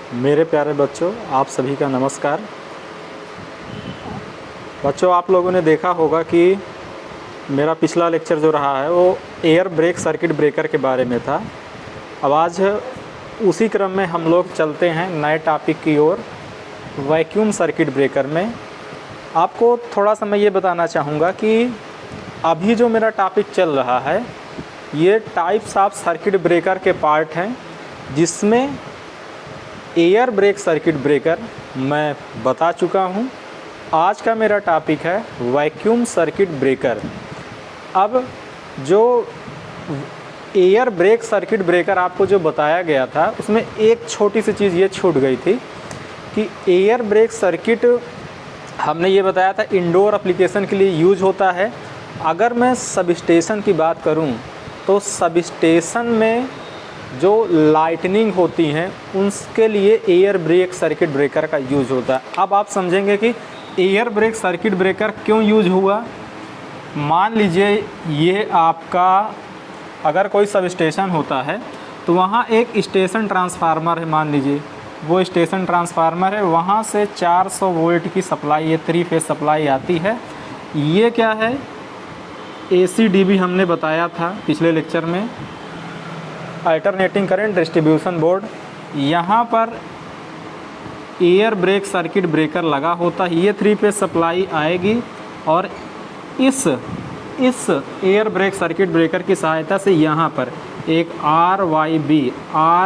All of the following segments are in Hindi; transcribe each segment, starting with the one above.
मेरे प्यारे बच्चों, आप सभी का नमस्कार। बच्चों, आप लोगों ने देखा होगा कि मेरा पिछला लेक्चर जो रहा है वो एयर ब्रेक सर्किट ब्रेकर के बारे में था। अब आज उसी क्रम में हम लोग चलते हैं नए टॉपिक की ओर, वैक्यूम सर्किट ब्रेकर में। आपको थोड़ा सा मैं ये बताना चाहूँगा कि अभी जो मेरा टॉपिक चल रहा है ये टाइप्स ऑफ सर्किट ब्रेकर के पार्ट हैं, जिसमें एयर ब्रेक सर्किट ब्रेकर मैं बता चुका हूँ। आज का मेरा टॉपिक है वैक्यूम सर्किट ब्रेकर। अब जो एयर ब्रेक सर्किट ब्रेकर आपको जो बताया गया था उसमें एक छोटी सी चीज़ ये छूट गई थी कि एयर ब्रेक सर्किट हमने ये बताया था इंडोर एप्लीकेशन के लिए यूज होता है। अगर मैं सबस्टेशन की बात करूं तो सबस्टेशन में जो लाइटनिंग होती हैं उसके लिए एयर ब्रेक सर्किट ब्रेकर का यूज होता है। अब आप समझेंगे कि एयर ब्रेक सर्किट ब्रेकर क्यों यूज हुआ। मान लीजिए ये आपका अगर कोई सबस्टेशन होता है तो वहाँ एक स्टेशन ट्रांसफार्मर है, मान लीजिए वो स्टेशन ट्रांसफार्मर है, वहाँ से 400 वोल्ट की सप्लाई, ये 3 फेज सप्लाई आती है। ये क्या है, ACDB हमने बताया था पिछले लेक्चर में, अल्टरनेटिंग करंट डिस्ट्रीब्यूशन बोर्ड। यहाँ पर एयर ब्रेक सर्किट ब्रेकर लगा होता है। ये 3 फेज सप्लाई आएगी और इस एयर ब्रेक सर्किट ब्रेकर की सहायता से यहाँ पर एक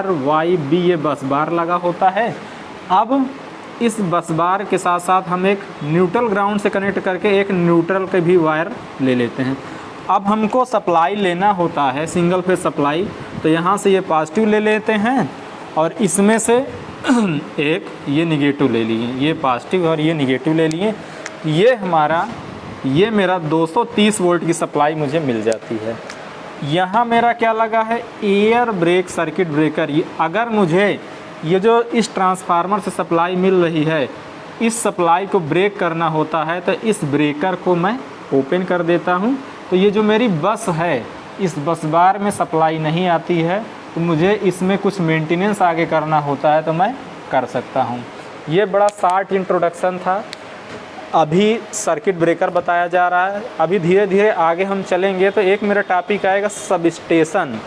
RYB ये बस बार लगा होता है। अब इस बस बार के साथ साथ हम एक न्यूट्रल ग्राउंड से कनेक्ट करके एक न्यूट्रल के भी वायर ले लेते हैं। अब हमको सप्लाई लेना होता है सिंगल फेज सप्लाई, तो यहाँ से ये पॉजिटिव ले लेते हैं और इसमें से एक ये निगेटिव ले लिए, ये पॉजिटिव और ये निगेटिव ले लिए। ये मेरा 230 वोल्ट की सप्लाई मुझे मिल जाती है। यहाँ मेरा क्या लगा है, एयर ब्रेक सर्किट ब्रेकर। अगर मुझे ये जो इस ट्रांसफार्मर से सप्लाई मिल रही है, इस सप्लाई को ब्रेक करना होता है तो इस ब्रेकर को मैं ओपन कर देता हूँ। तो ये जो मेरी बस है, इस बस बार में सप्लाई नहीं आती है तो मुझे इसमें कुछ मेंटेनेंस आगे करना होता है तो मैं कर सकता हूँ। ये बड़ा शॉर्ट इंट्रोडक्शन था। अभी सर्किट ब्रेकर बताया जा रहा है। अभी धीरे धीरे आगे हम चलेंगे तो एक मेरा टॉपिक आएगा सबस्टेशन।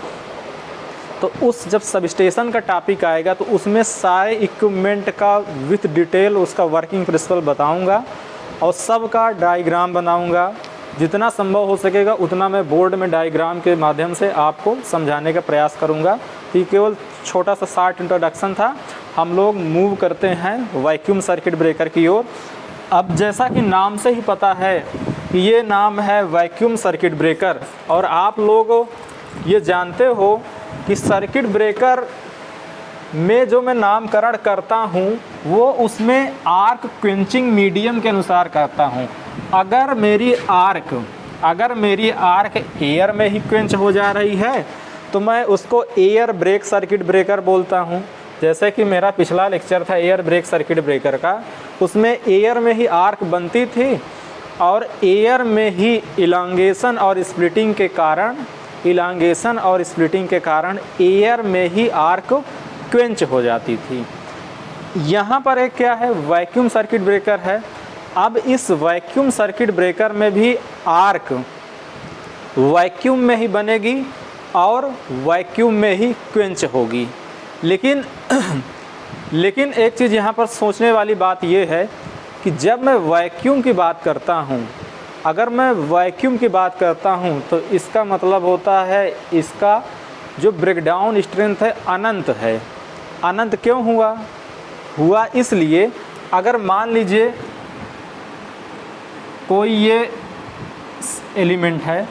तो जब सबस्टेशन का टॉपिक आएगा तो उसमें सारे इक्विपमेंट का विथ डिटेल उसका वर्किंग प्रिंसिपल बताऊंगा और सबका डायग्राम बनाऊंगा। जितना संभव हो सकेगा उतना मैं बोर्ड में डायग्राम के माध्यम से आपको समझाने का प्रयास करूंगा। ये केवल छोटा सा शॉर्ट इंट्रोडक्शन था। हम लोग मूव करते हैं वैक्यूम सर्किट ब्रेकर की ओर। अब जैसा कि नाम से ही पता है कि ये नाम है वैक्यूम सर्किट ब्रेकर, और आप लोग ये जानते हो कि सर्किट ब्रेकर में जो मैं नामकरण करता हूँ वो उसमें आर्क क्वेंचिंग मीडियम के अनुसार करता हूँ। अगर मेरी आर्क एयर में ही क्वेंच हो जा रही है तो मैं उसको एयर ब्रेक सर्किट ब्रेकर बोलता हूँ। जैसे कि मेरा पिछला लेक्चर था एयर ब्रेक सर्किट ब्रेकर का, उसमें एयर में ही आर्क बनती थी और एयर में ही इलांगेशन और स्प्लिटिंग के कारण एयर में ही आर्क क्वेंच हो जाती थी। यहाँ पर एक क्या है, वैक्यूम सर्किट ब्रेकर है। अब इस वैक्यूम सर्किट ब्रेकर में भी आर्क वैक्यूम में ही बनेगी और वैक्यूम में ही क्वेंच होगी। लेकिन एक चीज़ यहाँ पर सोचने वाली बात यह है कि जब मैं वैक्यूम की बात करता हूँ, अगर मैं वैक्यूम की बात करता हूँ तो इसका मतलब होता है इसका जो ब्रेकडाउन स्ट्रेंथ है अनंत है। अनंत क्यों हुआ इसलिए, अगर मान लीजिए कोई ये एलिमेंट है,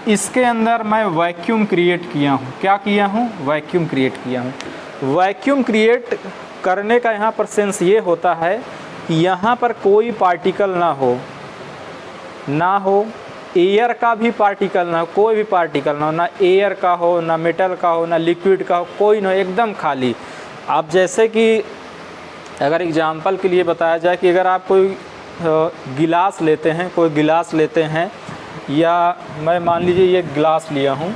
इसके अंदर मैं वैक्यूम क्रिएट किया हूँ। क्या किया हूँ? वैक्यूम क्रिएट किया हूँ। वैक्यूम क्रिएट करने का यहाँ पर सेंस ये होता है कि यहाँ पर कोई पार्टिकल ना हो, एयर का भी पार्टिकल ना हो, कोई भी पार्टिकल ना हो, ना एयर का हो, ना मेटल का हो, ना लिक्विड का हो, कोई ना, एकदम खाली। आप जैसे कि अगर एग्जांपल के लिए बताया जाए कि अगर आप कोई गिलास लेते हैं या मैं मान लीजिए ये ग्लास लिया हूँ,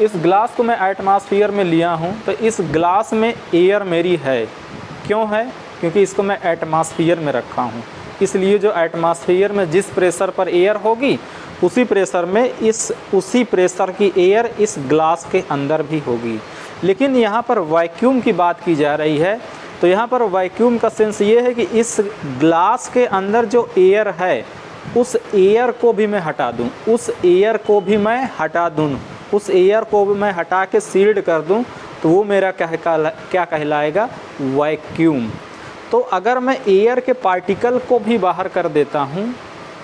इस ग्लास को मैं एटमॉस्फेयर में लिया हूँ, तो इस ग्लास में एयर मेरी है, क्यों है? क्योंकि इसको मैं एटमॉस्फेयर में रखा हूँ, इसलिए जो एटमॉस्फेयर में जिस प्रेशर पर एयर होगी उसी प्रेशर में उसी प्रेशर की एयर इस ग्लास के अंदर भी होगी। लेकिन यहाँ पर वैक्यूम की बात की जा रही है, तो यहाँ पर वैक्यूम का सेंस ये है कि इस ग्लास के अंदर जो एयर है उस एयर को भी मैं हटा दूँ, उस एयर को भी मैं हटा दूँ, उस एयर को भी मैं हटा के सील्ड कर दूँ, तो वो मेरा क्या कहलाएगा? वैक्यूम। तो अगर मैं एयर के पार्टिकल को भी बाहर कर देता हूँ,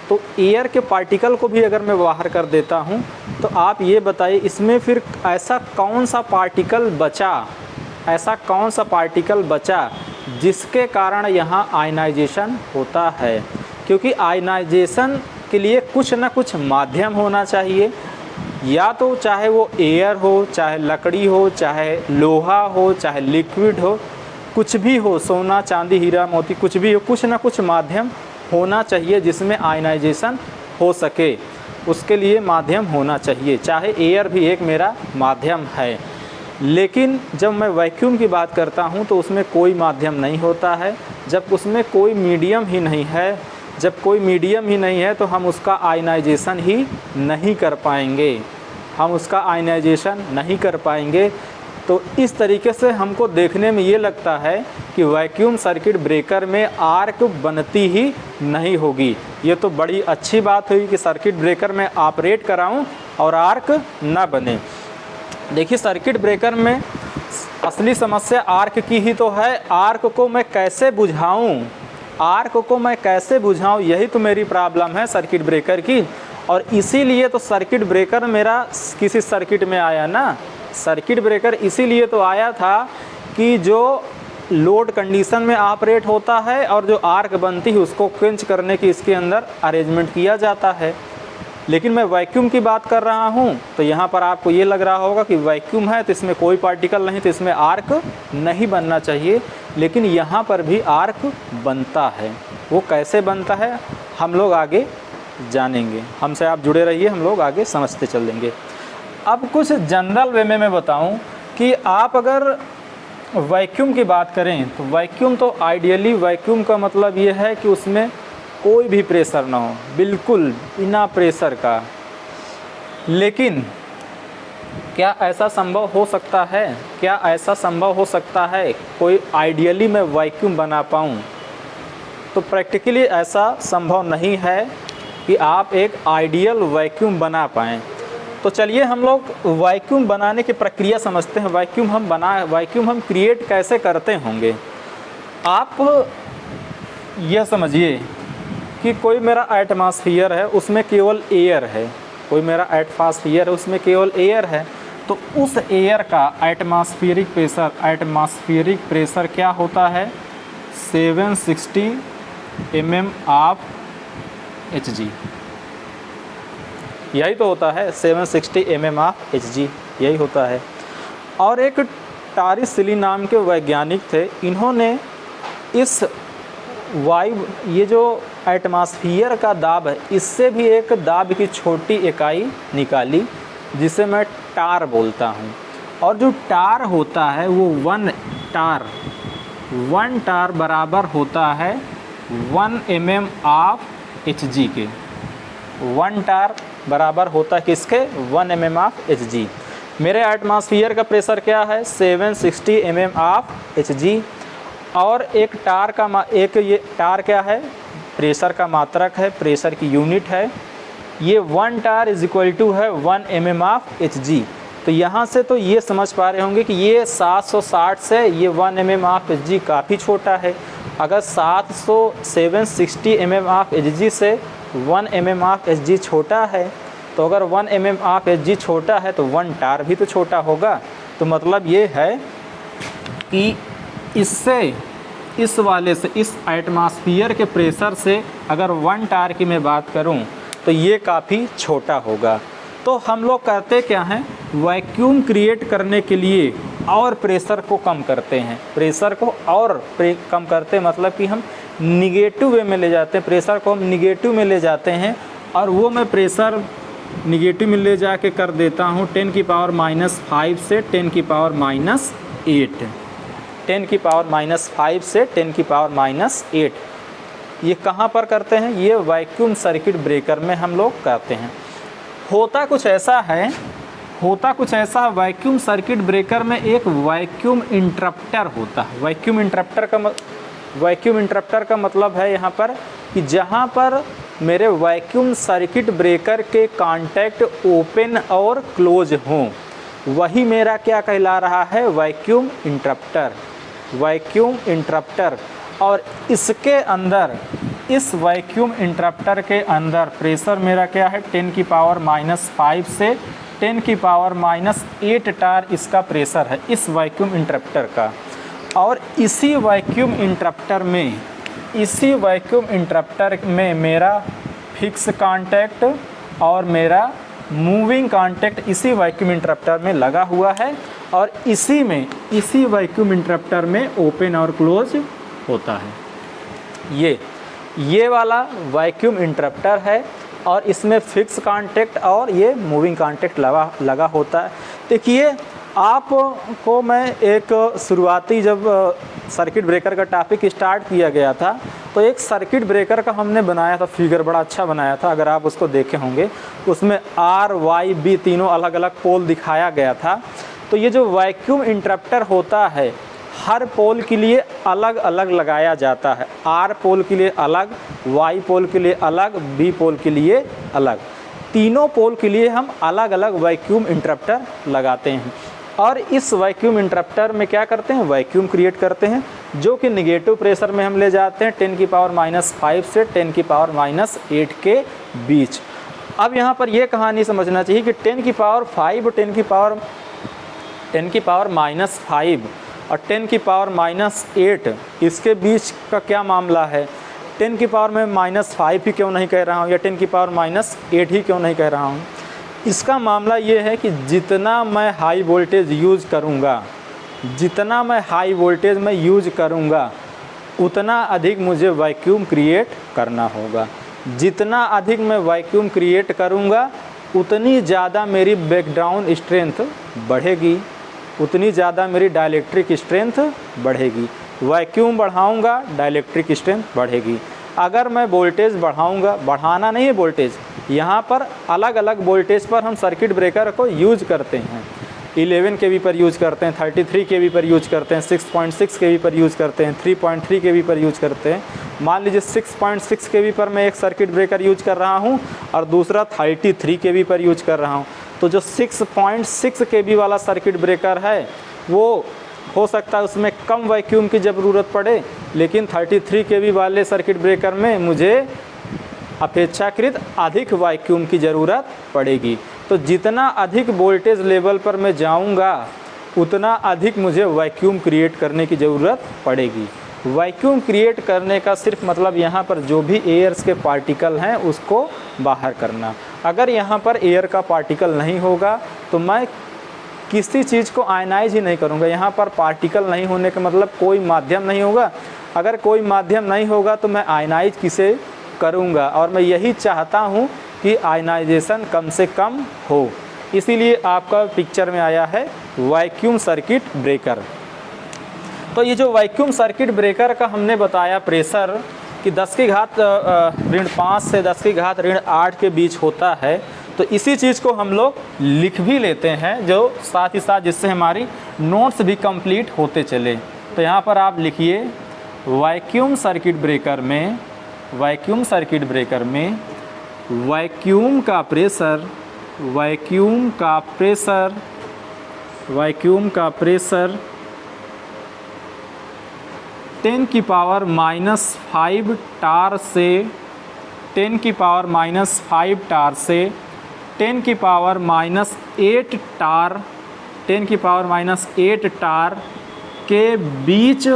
तो एयर के पार्टिकल को भी अगर मैं बाहर कर देता हूँ, तो आप ये बताइए इसमें फिर ऐसा कौन सा पार्टिकल बचा, ऐसा कौन सा पार्टिकल बचा जिसके कारण यहाँ आयनाइजेशन होता है? क्योंकि आयनाइजेशन के लिए कुछ ना कुछ माध्यम होना चाहिए, या तो चाहे वो एयर हो, चाहे लकड़ी हो, चाहे लोहा हो, चाहे लिक्विड हो, कुछ भी हो, सोना चांदी हीरा मोती कुछ भी हो, कुछ ना कुछ माध्यम होना चाहिए जिसमें आयनाइजेशन हो सके, उसके लिए माध्यम होना चाहिए। चाहे एयर भी एक मेरा माध्यम है, लेकिन जब मैं वैक्यूम की बात करता हूँ तो उसमें कोई माध्यम नहीं होता है। जब उसमें कोई मीडियम ही नहीं है, जब कोई मीडियम ही नहीं है तो हम उसका आयनाइजेशन ही नहीं कर पाएंगे, हम उसका आयनाइजेशन नहीं कर पाएंगे। तो इस तरीके से हमको देखने में ये लगता है कि वैक्यूम सर्किट ब्रेकर में आर्क बनती ही नहीं होगी। ये तो बड़ी अच्छी बात हुई कि सर्किट ब्रेकर में ऑपरेट कराऊं और आर्क ना बने। देखिए सर्किट ब्रेकर में असली समस्या आर्क की ही तो है। आर्क को मैं कैसे बुझाऊं, आर्क को मैं कैसे बुझाऊं, यही तो मेरी प्रॉब्लम है सर्किट ब्रेकर की। और इसीलिए तो सर्किट ब्रेकर मेरा किसी सर्किट में आया ना, सर्किट ब्रेकर इसीलिए तो आया था कि जो लोड कंडीशन में ऑपरेट होता है और जो आर्क बनती है उसको क्वेंच करने की इसके अंदर अरेंजमेंट किया जाता है। लेकिन मैं वैक्यूम की बात कर रहा हूँ, तो यहाँ पर आपको ये लग रहा होगा कि वैक्यूम है तो इसमें कोई पार्टिकल नहीं, तो इसमें आर्क नहीं बनना चाहिए। लेकिन यहाँ पर भी आर्क बनता है। वो कैसे बनता है हम लोग आगे जानेंगे। हमसे आप जुड़े रहिए, हम लोग आगे समझते चलेंगे। अब कुछ जनरल वे में मैं बताऊं कि आप अगर वैक्यूम की बात करें तो वैक्यूम तो आइडियली वैक्यूम का मतलब ये है कि उसमें कोई भी प्रेशर ना हो, बिल्कुल बिना प्रेशर का। लेकिन क्या ऐसा संभव हो सकता है, क्या ऐसा संभव हो सकता है कोई आइडियली मैं वैक्यूम बना पाऊँ? तो प्रैक्टिकली ऐसा संभव नहीं है कि आप एक आइडियल वैक्यूम बना पाएँ। तो चलिए हम लोग वैक्यूम बनाने की प्रक्रिया समझते हैं। वैक्यूम हम क्रिएट कैसे करते होंगे। आप यह समझिए कि कोई मेरा एटमॉस्फेयर है, उसमें केवल एयर है, कोई मेरा एटमॉस्फेयर है उसमें केवल एयर है। तो उस एयर का एटमॉस्फेरिक प्रेशर क्या होता है? 760 mm ऑफ Hg, यही तो होता है। 760 mm ऑफ Hg यही होता है। और एक टारिस-सिली नाम के वैज्ञानिक थे, इन्होंने इस ये जो एटमॉस्फेयर का दाब है, इससे भी एक दाब की छोटी इकाई निकाली जिसे मैं टार बोलता हूँ। और जो टार होता है वो 1 टार बराबर होता है 1 mm ऑफ Hg के। 1 टार बराबर होता है किसके? 1 mm ऑफ Hg। मेरे एटमॉस्फेयर का प्रेशर क्या है? 760 mm ऑफ Hg। और एक टार का ये टार क्या है? प्रेशर का मात्रक है, प्रेशर की यूनिट है। ये 1 टार इज इक्वल टू है 1 mm ऑफ Hg। तो यहाँ से तो ये समझ पा रहे होंगे कि ये 760 से ये 1 mm ऑफ Hg काफ़ी छोटा है। अगर 760 mm ऑफ Hg से 1 mm ऑफ Hg छोटा है, तो अगर 1 mm ऑफ Hg छोटा है तो 1 टार भी तो छोटा होगा। तो मतलब ये है कि इससे इस वाले से इस एटमॉस्फेयर के प्रेशर से अगर 1 टार की मैं बात करूं तो ये काफ़ी छोटा होगा। तो हम लोग करते क्या हैं? वैक्यूम क्रिएट करने के लिए और प्रेशर को कम करते हैं। प्रेशर को और कम करते मतलब कि हम निगेटिव वे में ले जाते हैं, प्रेशर को हम निगेटिव में ले जाते हैं। और वो मैं प्रेशर निगेटिव में ले जाके कर देता हूँ 10⁻⁻5 से 10⁻⁻8। 10⁻⁵ से 10⁻⁸। ये कहाँ पर करते हैं? ये वैक्यूम सर्किट ब्रेकर में हम लोग करते हैं। होता कुछ ऐसा है वैक्यूम सर्किट ब्रेकर में एक वैक्यूम इंटरप्टर होता है। वैक्यूम इंटरप्टर का मतलब है यहाँ पर कि जहाँ पर मेरे वैक्यूम सर्किट ब्रेकर के कॉन्टैक्ट ओपन और क्लोज हों, वही मेरा क्या कहला रहा है? Vacuum interrupter. और इसके अंदर, इस वैक्यूम इंटरप्टर के अंदर प्रेशर मेरा क्या है? 10⁻⁵ से 10⁻⁸ टार इसका प्रेशर है, इस वैक्यूम इंटरप्टर का। और इसी वैक्यूम इंटरप्टर में मेरा फिक्स कांटेक्ट और मेरा मूविंग कांटेक्ट इसी वैक्यूम इंटरप्टर में लगा हुआ है, और इसी वैक्यूम इंटरप्टर में ओपन और क्लोज होता है। ये वाला वैक्यूम इंटरप्टर है, और इसमें फिक्स कांटेक्ट और ये मूविंग कांटेक्ट लगा होता है। देखिए, आपको मैं एक शुरुआती जब सर्किट ब्रेकर का टॉपिक स्टार्ट किया गया था, तो एक सर्किट ब्रेकर का हमने बनाया था फिगर, बड़ा अच्छा बनाया था, अगर आप उसको देखे होंगे। उसमें R, Y, B तीनों अलग अलग पोल दिखाया गया था। तो ये जो वैक्यूम इंटरप्टर होता है, हर पोल के लिए अलग अलग लगाया जाता है। R पोल के लिए अलग, Y पोल के लिए अलग, B पोल के लिए अलग, तीनों पोल के लिए हम अलग अलग वैक्यूम इंटरप्टर लगाते हैं। और इस वैक्यूम इंटरप्टर में क्या करते हैं? वैक्यूम क्रिएट करते हैं, जो कि निगेटिव प्रेशर में हम ले जाते हैं 10⁻⁵ से 10⁸ के बीच। अब यहाँ पर यह कहानी समझना चाहिए कि 10⁵ और 10⁻8 इसके बीच का क्या मामला है? 10⁻⁻5 ही क्यों नहीं कह रहा हूँ, या 10⁻⁸ ही क्यों नहीं कह रहा हूँ? इसका मामला ये है कि जितना मैं हाई वोल्टेज यूज़ करूँगा, उतना अधिक मुझे वैक्यूम क्रिएट करना होगा। जितना अधिक मैं वैक्यूम क्रिएट करूँगा, उतनी ज़्यादा मेरी बैकग्राउंड स्ट्रेंथ बढ़ेगी, उतनी ज़्यादा मेरी डाइलेक्ट्रिक स्ट्रेंथ बढ़ेगी। वैक्यूम बढ़ाऊँगा, डाइलेक्ट्रिक स्ट्रेंथ बढ़ेगी। अगर मैं वोल्टेज बढ़ाऊँगा, बढ़ाना नहीं है वोल्टेज, यहाँ पर अलग अलग वोल्टेज पर हम सर्किट ब्रेकर को यूज करते हैं। 11 kV पर यूज करते हैं, 33 kV पर यूज करते हैं, 6.6 kV पर यूज करते हैं, 3.3 kV पर यूज करते हैं। मान लीजिए 6.6 kV पर मैं एक सर्किट ब्रेकर यूज कर रहा हूँ और दूसरा 33 kV पर यूज कर रहा हूँ। तो जो 6.6 kV वाला सर्किट ब्रेकर है, वो हो सकता है उसमें कम वैक्यूम की ज़रूरत पड़े, लेकिन 33 kV वाले सर्किट ब्रेकर में मुझे अपेक्षाकृत अधिक वैक्यूम की ज़रूरत पड़ेगी। तो जितना अधिक वोल्टेज लेवल पर मैं जाऊंगा, उतना अधिक मुझे वैक्यूम क्रिएट करने की ज़रूरत पड़ेगी। वैक्यूम क्रिएट करने का सिर्फ मतलब यहाँ पर जो भी एयर्स के पार्टिकल हैं उसको बाहर करना। अगर यहाँ पर एयर का पार्टिकल नहीं होगा तो मैं किसी चीज़ को आयनाइज ही नहीं करूँगा। यहाँ पर पार्टिकल नहीं होने का मतलब कोई माध्यम नहीं होगा। अगर कोई माध्यम नहीं होगा तो मैं आयनाइज किसे करूँगा, और मैं यही चाहता हूँ कि आयनाइजेशन कम से कम हो। इसीलिए आपका पिक्चर में आया है वैक्यूम सर्किट ब्रेकर। तो ये जो वैक्यूम सर्किट ब्रेकर का हमने बताया प्रेशर कि 10⁻⁻5 से 10⁻⁸ के बीच होता है, तो इसी चीज़ को हम लोग लिख भी लेते हैं, जो साथ ही साथ जिससे हमारी नोट्स भी कंप्लीट होते चले। तो यहाँ पर आप लिखिए वैक्यूम सर्किट ब्रेकर में वैक्यूम का प्रेशर 10⁻⁵ टार से 10⁻⁵ टार से 10⁻⁸ टार के बीच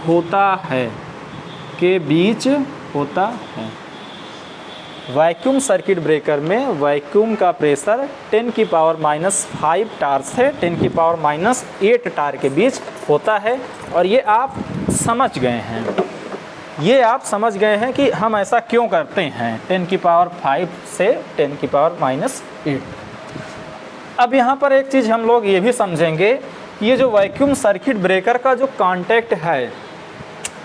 होता है। वैक्यूम सर्किट ब्रेकर में वैक्यूम का प्रेशर 10⁻⁵ टार से 10⁻⁸ टार के बीच होता है। और ये आप समझ गए हैं कि हम ऐसा क्यों करते हैं 10⁵ से 10⁻⁸। अब यहाँ पर एक चीज़ हम लोग ये भी समझेंगे ये जो वैक्यूम सर्किट ब्रेकर का जो कांटेक्ट है,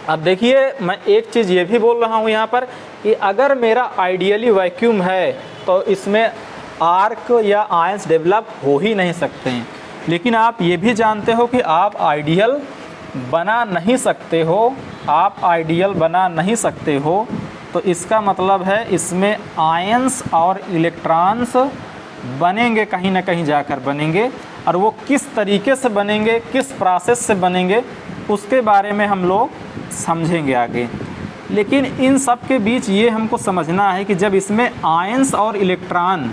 अब देखिए मैं एक चीज़ ये भी बोल रहा हूँ यहाँ पर कि अगर मेरा आइडियली वैक्यूम है तो इसमें आर्क या आयंस डेवलप हो ही नहीं सकते हैं। लेकिन आप ये भी जानते हो कि आप आइडियल बना नहीं सकते हो, आप आइडियल बना नहीं सकते हो, तो इसका मतलब है इसमें आयंस और इलेक्ट्रॉन्स बनेंगे, कहीं ना कहीं जाकर बनेंगे, और वो किस तरीके से बनेंगे, किस प्रोसेस से बनेंगे, उसके बारे में हम लोग समझेंगे आगे। लेकिन इन सब के बीच ये हमको समझना है कि जब इसमें आयंस और इलेक्ट्रॉन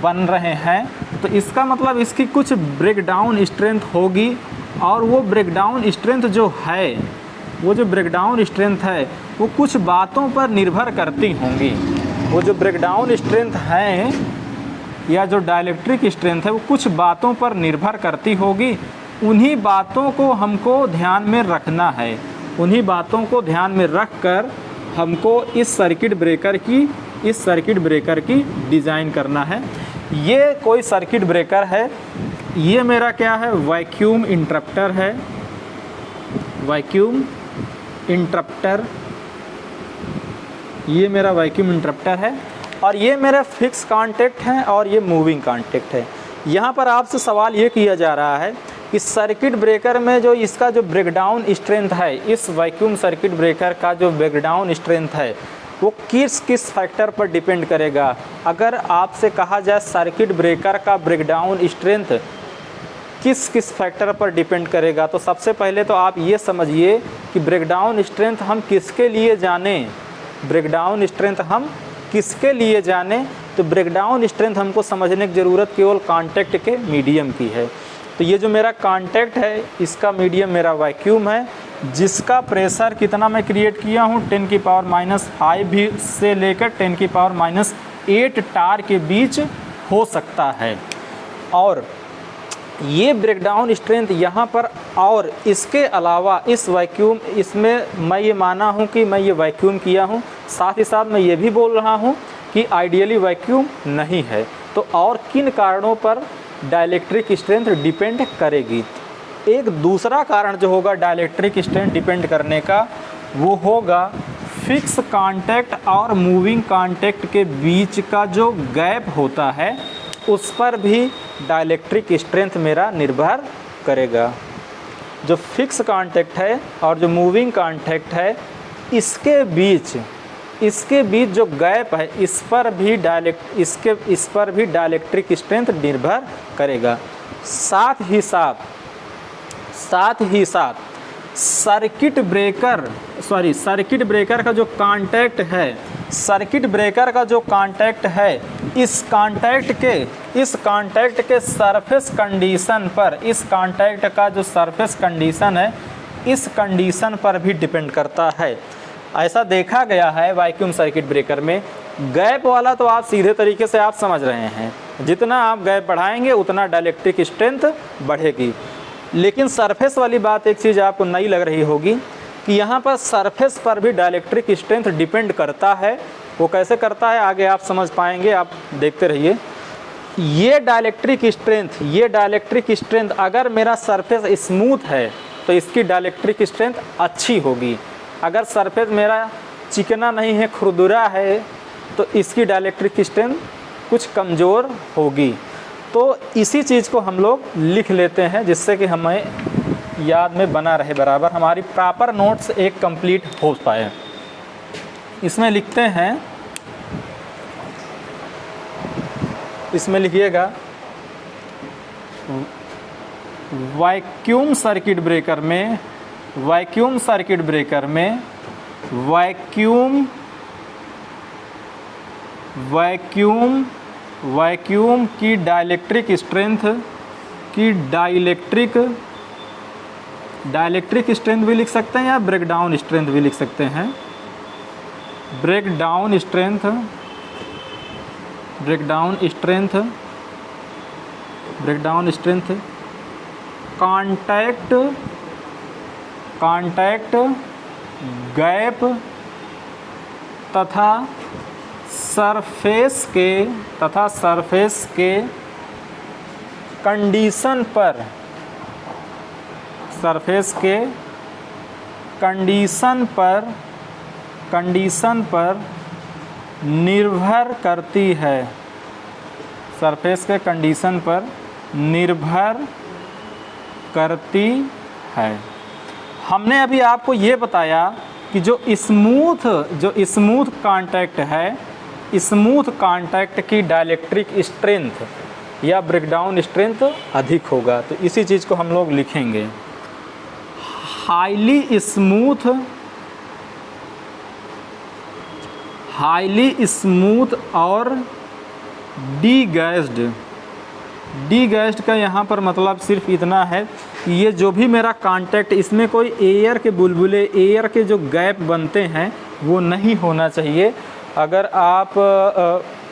बन रहे हैं तो इसका मतलब इसकी कुछ ब्रेकडाउन स्ट्रेंथ होगी, और वो ब्रेकडाउन स्ट्रेंथ जो है, वो जो ब्रेकडाउन स्ट्रेंथ है वो कुछ बातों पर निर्भर करती होंगी। वो जो ब्रेकडाउन स्ट्रेंथ है या जो डाइलेक्ट्रिक स्ट्रेंथ है वो कुछ बातों पर निर्भर करती होगी। उन्हीं बातों को हमको ध्यान में रखना है, उन्हीं बातों को ध्यान में रख कर हमको इस सर्किट ब्रेकर की डिज़ाइन करना है। ये कोई सर्किट ब्रेकर है, ये मेरा क्या है, वैक्यूम इंटरप्टर है, वैक्यूम इंटरप्टर, ये मेरा वैक्यूम इंटरप्टर है, और ये मेरा फिक्स कांटेक्ट है और ये मूविंग कांटेक्ट है। यहाँ पर आपसे सवाल ये किया जा रहा है कि सर्किट ब्रेकर में जो इसका जो ब्रेकडाउन स्ट्रेंथ है, इस वैक्यूम सर्किट ब्रेकर का जो ब्रेकडाउन स्ट्रेंथ है वो किस किस फैक्टर पर डिपेंड करेगा। अगर आपसे कहा जाए सर्किट ब्रेकर का ब्रेकडाउन स्ट्रेंथ किस किस फैक्टर पर डिपेंड करेगा, तो सबसे पहले तो आप ये समझिए कि ब्रेकडाउन स्ट्रेंथ हम किसके लिए जानें, ब्रेकडाउन स्ट्रेंथ हम किसके लिए जानें, तो ब्रेकडाउन स्ट्रेंथ हमको समझने की ज़रूरत केवल कांटेक्ट के मीडियम की है। तो ये जो मेरा कांटेक्ट है इसका मीडियम मेरा वैक्यूम है, जिसका प्रेशर कितना मैं क्रिएट किया हूँ 10⁻⁵ भी से लेकर 10⁻⁸ टार के बीच हो सकता है। और ये ब्रेकडाउन स्ट्रेंथ यहाँ पर, और इसके अलावा इस वैक्यूम, इसमें मैं ये माना हूँ कि मैं ये वैक्यूम किया हूँ, साथ ही साथ मैं ये भी बोल रहा हूँ कि आइडियली वैक्यूम नहीं है। तो और किन कारणों पर डाइलेक्ट्रिक स्ट्रेंथ डिपेंड करेगी। एक दूसरा कारण जो होगा डाइलेक्ट्रिक स्ट्रेंथ डिपेंड करने का, वो होगा फिक्स कांटेक्ट और मूविंग कांटेक्ट के बीच का जो गैप होता है, उस पर भी डाइलेक्ट्रिक स्ट्रेंथ मेरा निर्भर करेगा। जो फिक्स कांटेक्ट है और जो मूविंग कांटेक्ट है, इसके बीच जो गैप है, इस पर भी डाइलेक्ट्रिक स्ट्रेंथ निर्भर करेगा। साथ ही साथ सर्किट ब्रेकर का जो कांटेक्ट है, सर्किट ब्रेकर का जो कांटेक्ट है, इस कांटेक्ट के सरफेस कंडीशन पर, इस कांटेक्ट का जो सरफेस कंडीशन है, इस कंडीशन पर भी डिपेंड करता है। ऐसा देखा गया है वैक्यूम सर्किट ब्रेकर में। गैप वाला तो आप सीधे तरीके से आप समझ रहे हैं, जितना आप गैप बढ़ाएंगे उतना डाइलेक्ट्रिक स्ट्रेंथ बढ़ेगी। लेकिन सरफेस वाली बात एक चीज़ आपको नई लग रही होगी कि यहाँ पर सरफेस पर भी डाइलेक्ट्रिक स्ट्रेंथ डिपेंड करता है। वो कैसे करता है आगे आप समझ पाएंगे, आप देखते रहिए। ये डाइलेक्ट्रिक स्ट्रेंथ अगर मेरा सरफेस स्मूथ है तो इसकी डाइलेक्ट्रिक स्ट्रेंथ अच्छी होगी। अगर सरफेस मेरा चिकना नहीं है, खुरदुरा है, तो इसकी डाइलेक्ट्रिक स्ट्रेंथ कुछ कमज़ोर होगी। तो इसी चीज़ को हम लोग लिख लेते हैं जिससे कि हमें याद में बना रहे बराबर, हमारी प्रॉपर नोट्स एक कंप्लीट हो पाए। इसमें लिखते हैं, इसमें लिखिएगा वैक्यूम सर्किट ब्रेकर में वैक्यूम की डाइलेक्ट्रिक स्ट्रेंथ भी लिख सकते हैं या ब्रेकडाउन स्ट्रेंथ भी लिख सकते हैं। ब्रेकडाउन स्ट्रेंथ कांटेक्ट गैप तथा सरफेस के कंडीशन सरफेस के कंडीशन पर निर्भर करती है, सरफेस के कंडीशन पर निर्भर करती है। हमने अभी आपको ये बताया कि जो स्मूथ कांटेक्ट है, स्मूथ कांटेक्ट की डाइलेक्ट्रिक स्ट्रेंथ या ब्रेकडाउन स्ट्रेंथ अधिक होगा। तो इसी चीज़ को हम लोग लिखेंगे, हाईली स्मूथ और डीगैस्ड का यहाँ पर मतलब सिर्फ इतना है कि ये जो भी मेरा कांटेक्ट, इसमें कोई एयर के बुलबुले, एयर के जो गैप बनते हैं वो नहीं होना चाहिए। अगर आप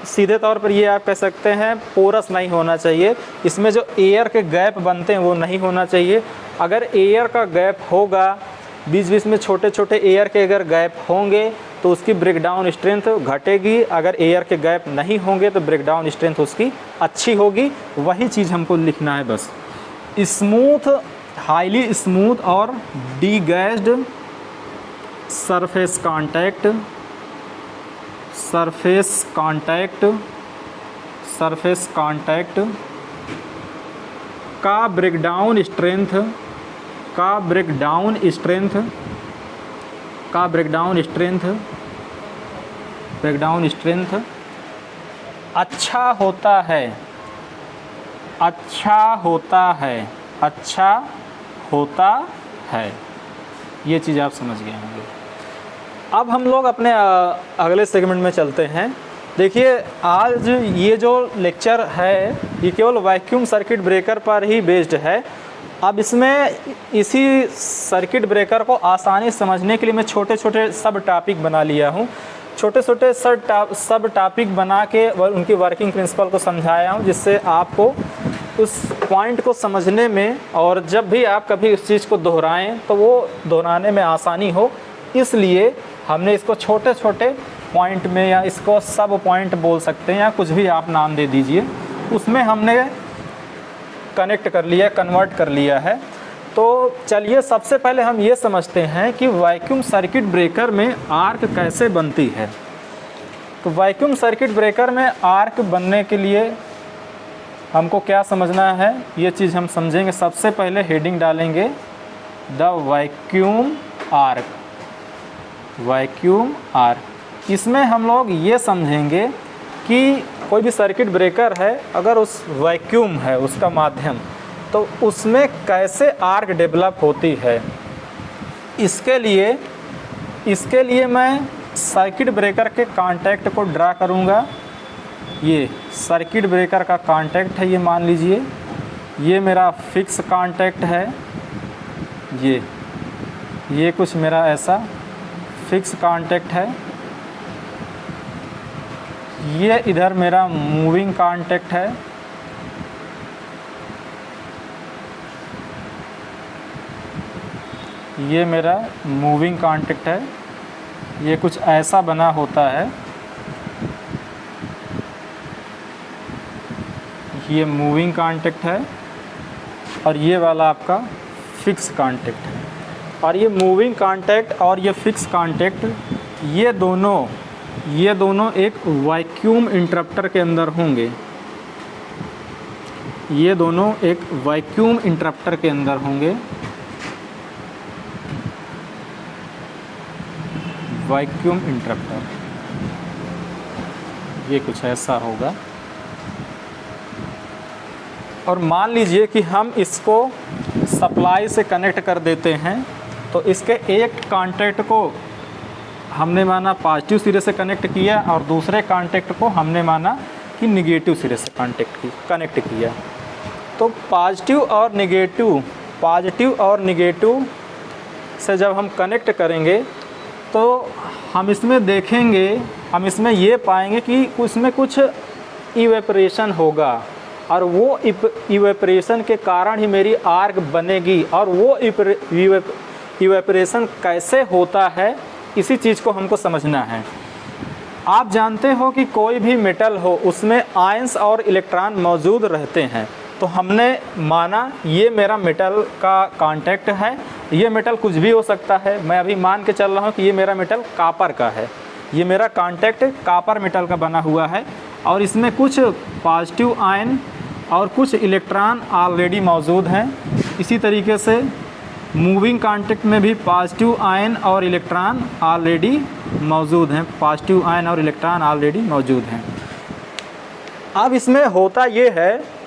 सीधे तौर पर ये आप कह सकते हैं पोरस नहीं होना चाहिए, इसमें जो एयर के गैप बनते हैं वो नहीं होना चाहिए। अगर एयर का गैप होगा, बीच बीच में छोटे छोटे एयर के अगर गैप होंगे तो उसकी ब्रेकडाउन स्ट्रेंथ घटेगी। अगर एयर के गैप नहीं होंगे तो ब्रेकडाउन स्ट्रेंथ उसकी अच्छी होगी। वही चीज़ हमको लिखना है बस। स्मूथ, हाईली स्मूथ और डीगैस्ड सरफेस कांटेक्ट का ब्रेकडाउन स्ट्रेंथ अच्छा होता है। ये चीज़ आप समझ गए होंगे। अब हम लोग अपने अगले सेगमेंट में चलते हैं। देखिए, आज ये जो लेक्चर है ये केवल वैक्यूम सर्किट ब्रेकर पर ही बेस्ड है। अब इसमें इसी सर्किट ब्रेकर को आसानी समझने के लिए मैं छोटे छोटे सब टॉपिक बना लिया हूँ। छोटे छोटे सब टॉपिक बना के उनकी वर्किंग प्रिंसिपल को समझाया हूँ, जिससे आपको उस पॉइंट को समझने में और जब भी आप कभी उस चीज़ को दोहराएं तो वो दोहराने में आसानी हो। इसलिए हमने इसको छोटे छोटे पॉइंट में, या इसको सब पॉइंट बोल सकते हैं, या कुछ भी आप नाम दे दीजिए, उसमें हमने कनेक्ट कर लिया, कन्वर्ट कर लिया है। तो चलिए सबसे पहले हम ये समझते हैं कि वैक्यूम सर्किट ब्रेकर में आर्क कैसे बनती है। तो वैक्यूम सर्किट ब्रेकर में आर्क बनने के लिए हमको क्या समझना है, ये चीज़ हम समझेंगे। सबसे पहले हेडिंग डालेंगे द वैक्यूम आर्क। इसमें हम लोग ये समझेंगे कि कोई भी सर्किट ब्रेकर है, अगर उस वैक्यूम है उसका माध्यम, तो उसमें कैसे आर्क डेवलप होती है। इसके लिए मैं सर्किट ब्रेकर के कांटेक्ट को ड्रा करूँगा। ये सर्किट ब्रेकर का कांटेक्ट है, ये मान लीजिए ये मेरा फिक्स कांटेक्ट है। ये कुछ मेरा ऐसा फिक्स कांटेक्ट है। ये इधर मेरा मूविंग कांटेक्ट है। ये मेरा मूविंग कांटेक्ट है। ये कुछ ऐसा बना होता है। ये मूविंग कांटेक्ट है और ये वाला आपका फिक्स कांटेक्ट है। और ये मूविंग कांटेक्ट और ये फिक्स कांटेक्ट, ये दोनों एक वैक्यूम इंटरप्टर के अंदर होंगे। ये दोनों एक वैक्यूम इंटरप्टर के अंदर होंगे। वैक्यूम इंटरप्टर ये कुछ ऐसा होगा। और मान लीजिए कि हम इसको सप्लाई से कनेक्ट कर देते हैं, तो इसके एक कांटेक्ट को हमने माना पॉजिटिव सिरे से कनेक्ट किया और दूसरे कांटेक्ट को हमने माना कि निगेटिव सिरे से कनेक्ट किया। तो पॉजिटिव और निगेटिव से जब हम कनेक्ट करेंगे तो हम इसमें देखेंगे, हम इसमें ये पाएंगे कि उसमें कुछ इवेपरेशन होगा और वो इवेपरेशन के कारण ही मेरी आर्क बनेगी। और वो इवेपरेशन कैसे होता है, इसी चीज़ को हमको समझना है। आप जानते हो कि कोई भी मेटल हो उसमें आयंस और इलेक्ट्रॉन मौजूद रहते हैं। तो हमने माना ये मेरा मेटल का कांटेक्ट है। ये मेटल कुछ भी हो सकता है, मैं अभी मान के चल रहा हूँ कि ये मेरा मेटल कापर का है। ये मेरा कांटेक्ट कापर मेटल का बना हुआ है और इसमें कुछ पॉजिटिव आयन और कुछ इलेक्ट्रॉन ऑलरेडी मौजूद हैं। इसी तरीके से मूविंग कांटेक्ट में भी पॉजिटिव आयन और इलेक्ट्रॉन ऑलरेडी मौजूद हैं, पॉजिटिव आयन और इलेक्ट्रॉन ऑलरेडी मौजूद हैं। अब इसमें होता ये है,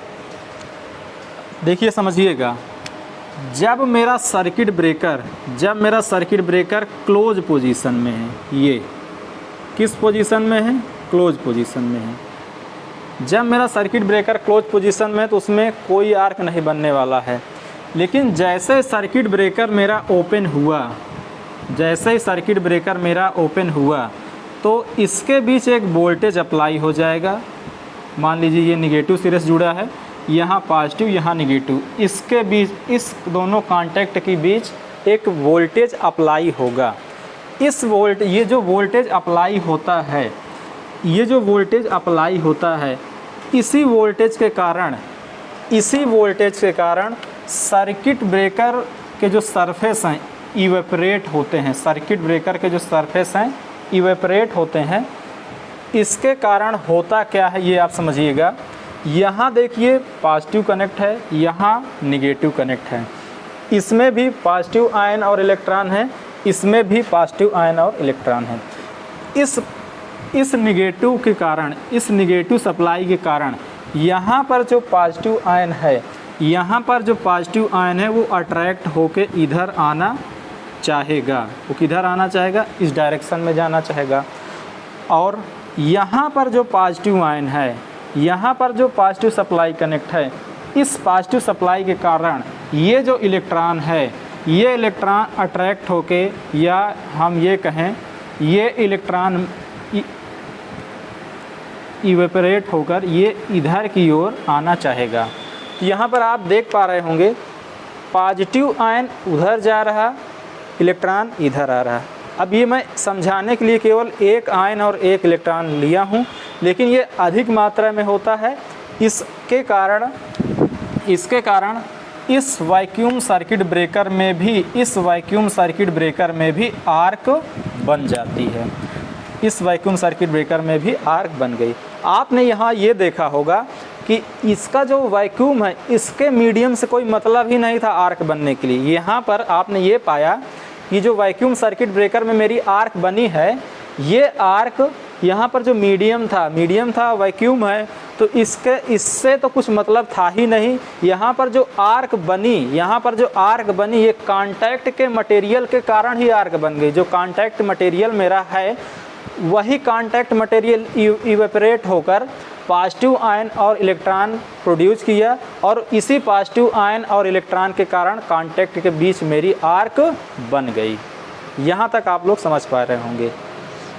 देखिए समझिएगा, जब मेरा सर्किट ब्रेकर क्लोज पोजीशन में है, ये किस पोजीशन में है? क्लोज पोजीशन में है। जब मेरा सर्किट ब्रेकर क्लोज पोजीशन में है तो उसमें कोई आर्क नहीं बनने वाला है। लेकिन जैसे सर्किट ब्रेकर मेरा ओपन हुआ, तो इसके बीच एक वोल्टेज अप्लाई हो जाएगा। मान लीजिए ये निगेटिव सिरे से जुड़ा है, यहाँ पॉजिटिव यहाँ निगेटिव, इसके बीच, इस दोनों कांटेक्ट के बीच एक वोल्टेज अप्लाई होगा। ये जो वोल्टेज अप्लाई होता है, इसी वोल्टेज के कारण सर्किट ब्रेकर के जो सरफेस हैं इवेपोरेट होते हैं। सर्किट ब्रेकर के जो सरफेस हैं इवेपोरेट होते हैं। इसके कारण होता क्या है ये आप समझिएगा। यहाँ देखिए पॉजिटिव कनेक्ट है, यहाँ निगेटिव कनेक्ट है। इसमें भी पॉजिटिव आयन और इलेक्ट्रॉन है, इसमें भी पॉजिटिव आयन और इलेक्ट्रॉन है। इस निगेटिव के कारण, इस निगेटिव सप्लाई के कारण यहाँ पर जो पॉजिटिव आयन है, वो अट्रैक्ट होके इधर आना चाहेगा। वो किधर आना चाहेगा? इस डायरेक्शन में जाना चाहेगा। और यहाँ पर जो पॉजिटिव आयन है, यहाँ पर जो पॉजिटिव सप्लाई कनेक्ट है, इस पॉजिटिव सप्लाई के कारण ये जो इलेक्ट्रॉन है, ये इलेक्ट्रॉन अट्रैक्ट होके, या हम ये कहें ये इलेक्ट्रॉन इवेपोरेट होकर ये इधर की ओर आना चाहेगा। तो यहाँ पर आप देख पा रहे होंगे पॉजिटिव आयन उधर जा रहा, इलेक्ट्रॉन इधर आ रहा। अब ये मैं समझाने के लिए केवल एक आयन और एक इलेक्ट्रॉन लिया हूँ, लेकिन ये अधिक मात्रा में होता है। इसके कारण इस वैक्यूम सर्किट ब्रेकर में भी आर्क बन जाती है। इस वैक्यूम सर्किट ब्रेकर में भी आर्क बन गई। आपने यहाँ ये देखा होगा कि इसका जो वैक्यूम है, इसके मीडियम से कोई मतलब ही नहीं था आर्क बनने के लिए। यहाँ पर आपने ये पाया कि जो वैक्यूम सर्किट ब्रेकर में मेरी आर्क बनी है, ये आर्क यहाँ पर जो मीडियम था वैक्यूम है, तो इससे तो कुछ मतलब था ही नहीं। यहाँ पर जो आर्क बनी ये कांटेक्ट के मटेरियल के कारण ही आर्क बन गई। जो कांटेक्ट मटेरियल मेरा है, वही कांटेक्ट मटेरियल इवेपोरेट होकर पॉजिटिव आयन और इलेक्ट्रॉन प्रोड्यूस किया, और इसी पॉजिटिव आयन और इलेक्ट्रॉन के कारण कांटेक्ट के बीच मेरी आर्क बन गई। यहाँ तक आप लोग समझ पा रहे होंगे।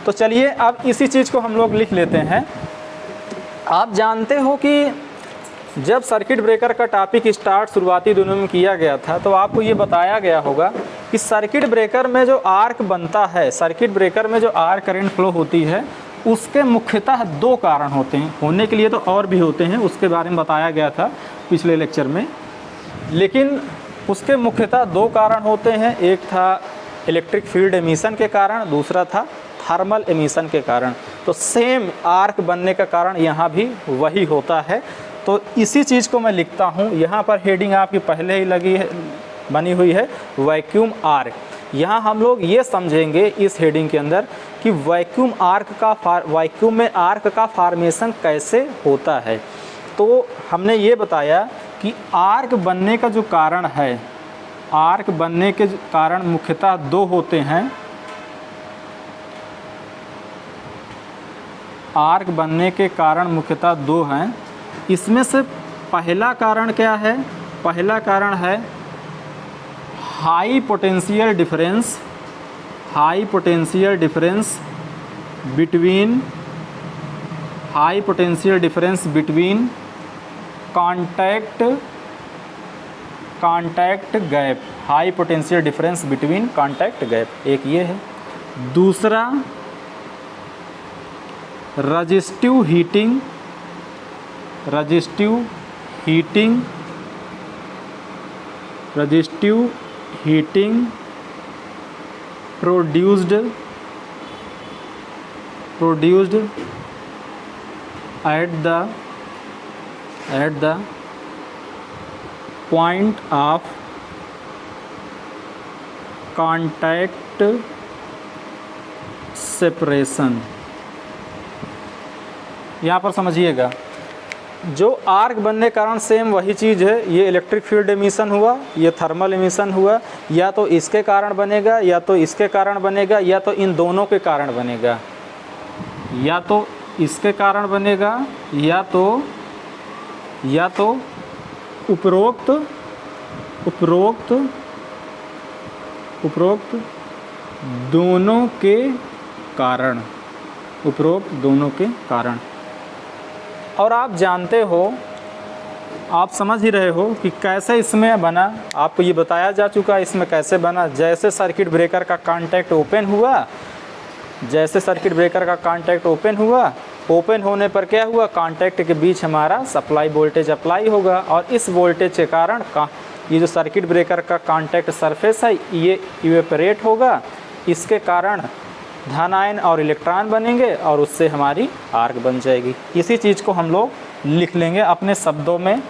तो चलिए अब इसी चीज़ को हम लोग लिख लेते हैं। आप जानते हो कि जब सर्किट ब्रेकर का टॉपिक स्टार्ट शुरुआती दिनों में किया गया था, तो आपको ये बताया गया होगा कि सर्किट ब्रेकर में जो आर्क बनता है, सर्किट ब्रेकर में जो आर्क करंट फ्लो होती है, उसके मुख्यतः दो कारण होते हैं। होने के लिए तो और भी होते हैं, उसके बारे में बताया गया था पिछले लेक्चर में, लेकिन उसके मुख्यतः दो कारण होते हैं। एक था इलेक्ट्रिक फील्ड एमिशन के कारण, दूसरा था थर्मल एमिशन के कारण। तो सेम आर्क बनने का कारण यहाँ भी वही होता है। तो इसी चीज़ को मैं लिखता हूँ। यहाँ पर हेडिंग आपकी पहले ही बनी हुई है, वैक्यूम आर्क। यहाँ हम लोग ये समझेंगे इस हेडिंग के अंदर कि वैक्यूम में आर्क का फॉर्मेशन कैसे होता है। तो हमने ये बताया कि आर्क बनने का जो कारण है, आर्क बनने के कारण मुख्यतः दो होते हैं। आर्क बनने के कारण मुख्यतः दो हैं। इसमें से पहला कारण क्या है? पहला कारण है high potential difference between contact gap. High potential difference between contact gap, एक ये है। दूसरा resistive heating produced at the point of contact separation। यहाँ पर समझिएगा, जो आर्क बनने के कारण सेम वही चीज़ है, ये इलेक्ट्रिक फील्ड एमिशन हुआ, ये थर्मल एमिशन हुआ, या तो इसके कारण बनेगा या तो इसके कारण बनेगा या तो इन दोनों के कारण बनेगा, या तो इसके कारण बनेगा या तो उपरोक्त दोनों के कारण, उपरोक्त दोनों के कारण। और आप जानते हो, आप समझ ही रहे हो कि कैसे इसमें बना, आपको ये बताया जा चुका है इसमें कैसे बना। जैसे सर्किट ब्रेकर का कांटेक्ट ओपन हुआ, जैसे सर्किट ब्रेकर का कांटेक्ट ओपन होने पर क्या हुआ, कांटेक्ट के बीच हमारा सप्लाई वोल्टेज अप्लाई होगा, और इस वोल्टेज के कारण ये जो सर्किट ब्रेकर का कांटेक्ट सरफेस है ये इवेपोरेट होगा, इसके कारण धन आयन और इलेक्ट्रॉन बनेंगे और उससे हमारी आर्क बन जाएगी। इसी चीज़ को हम लोग लिख लेंगे अपने शब्दों में,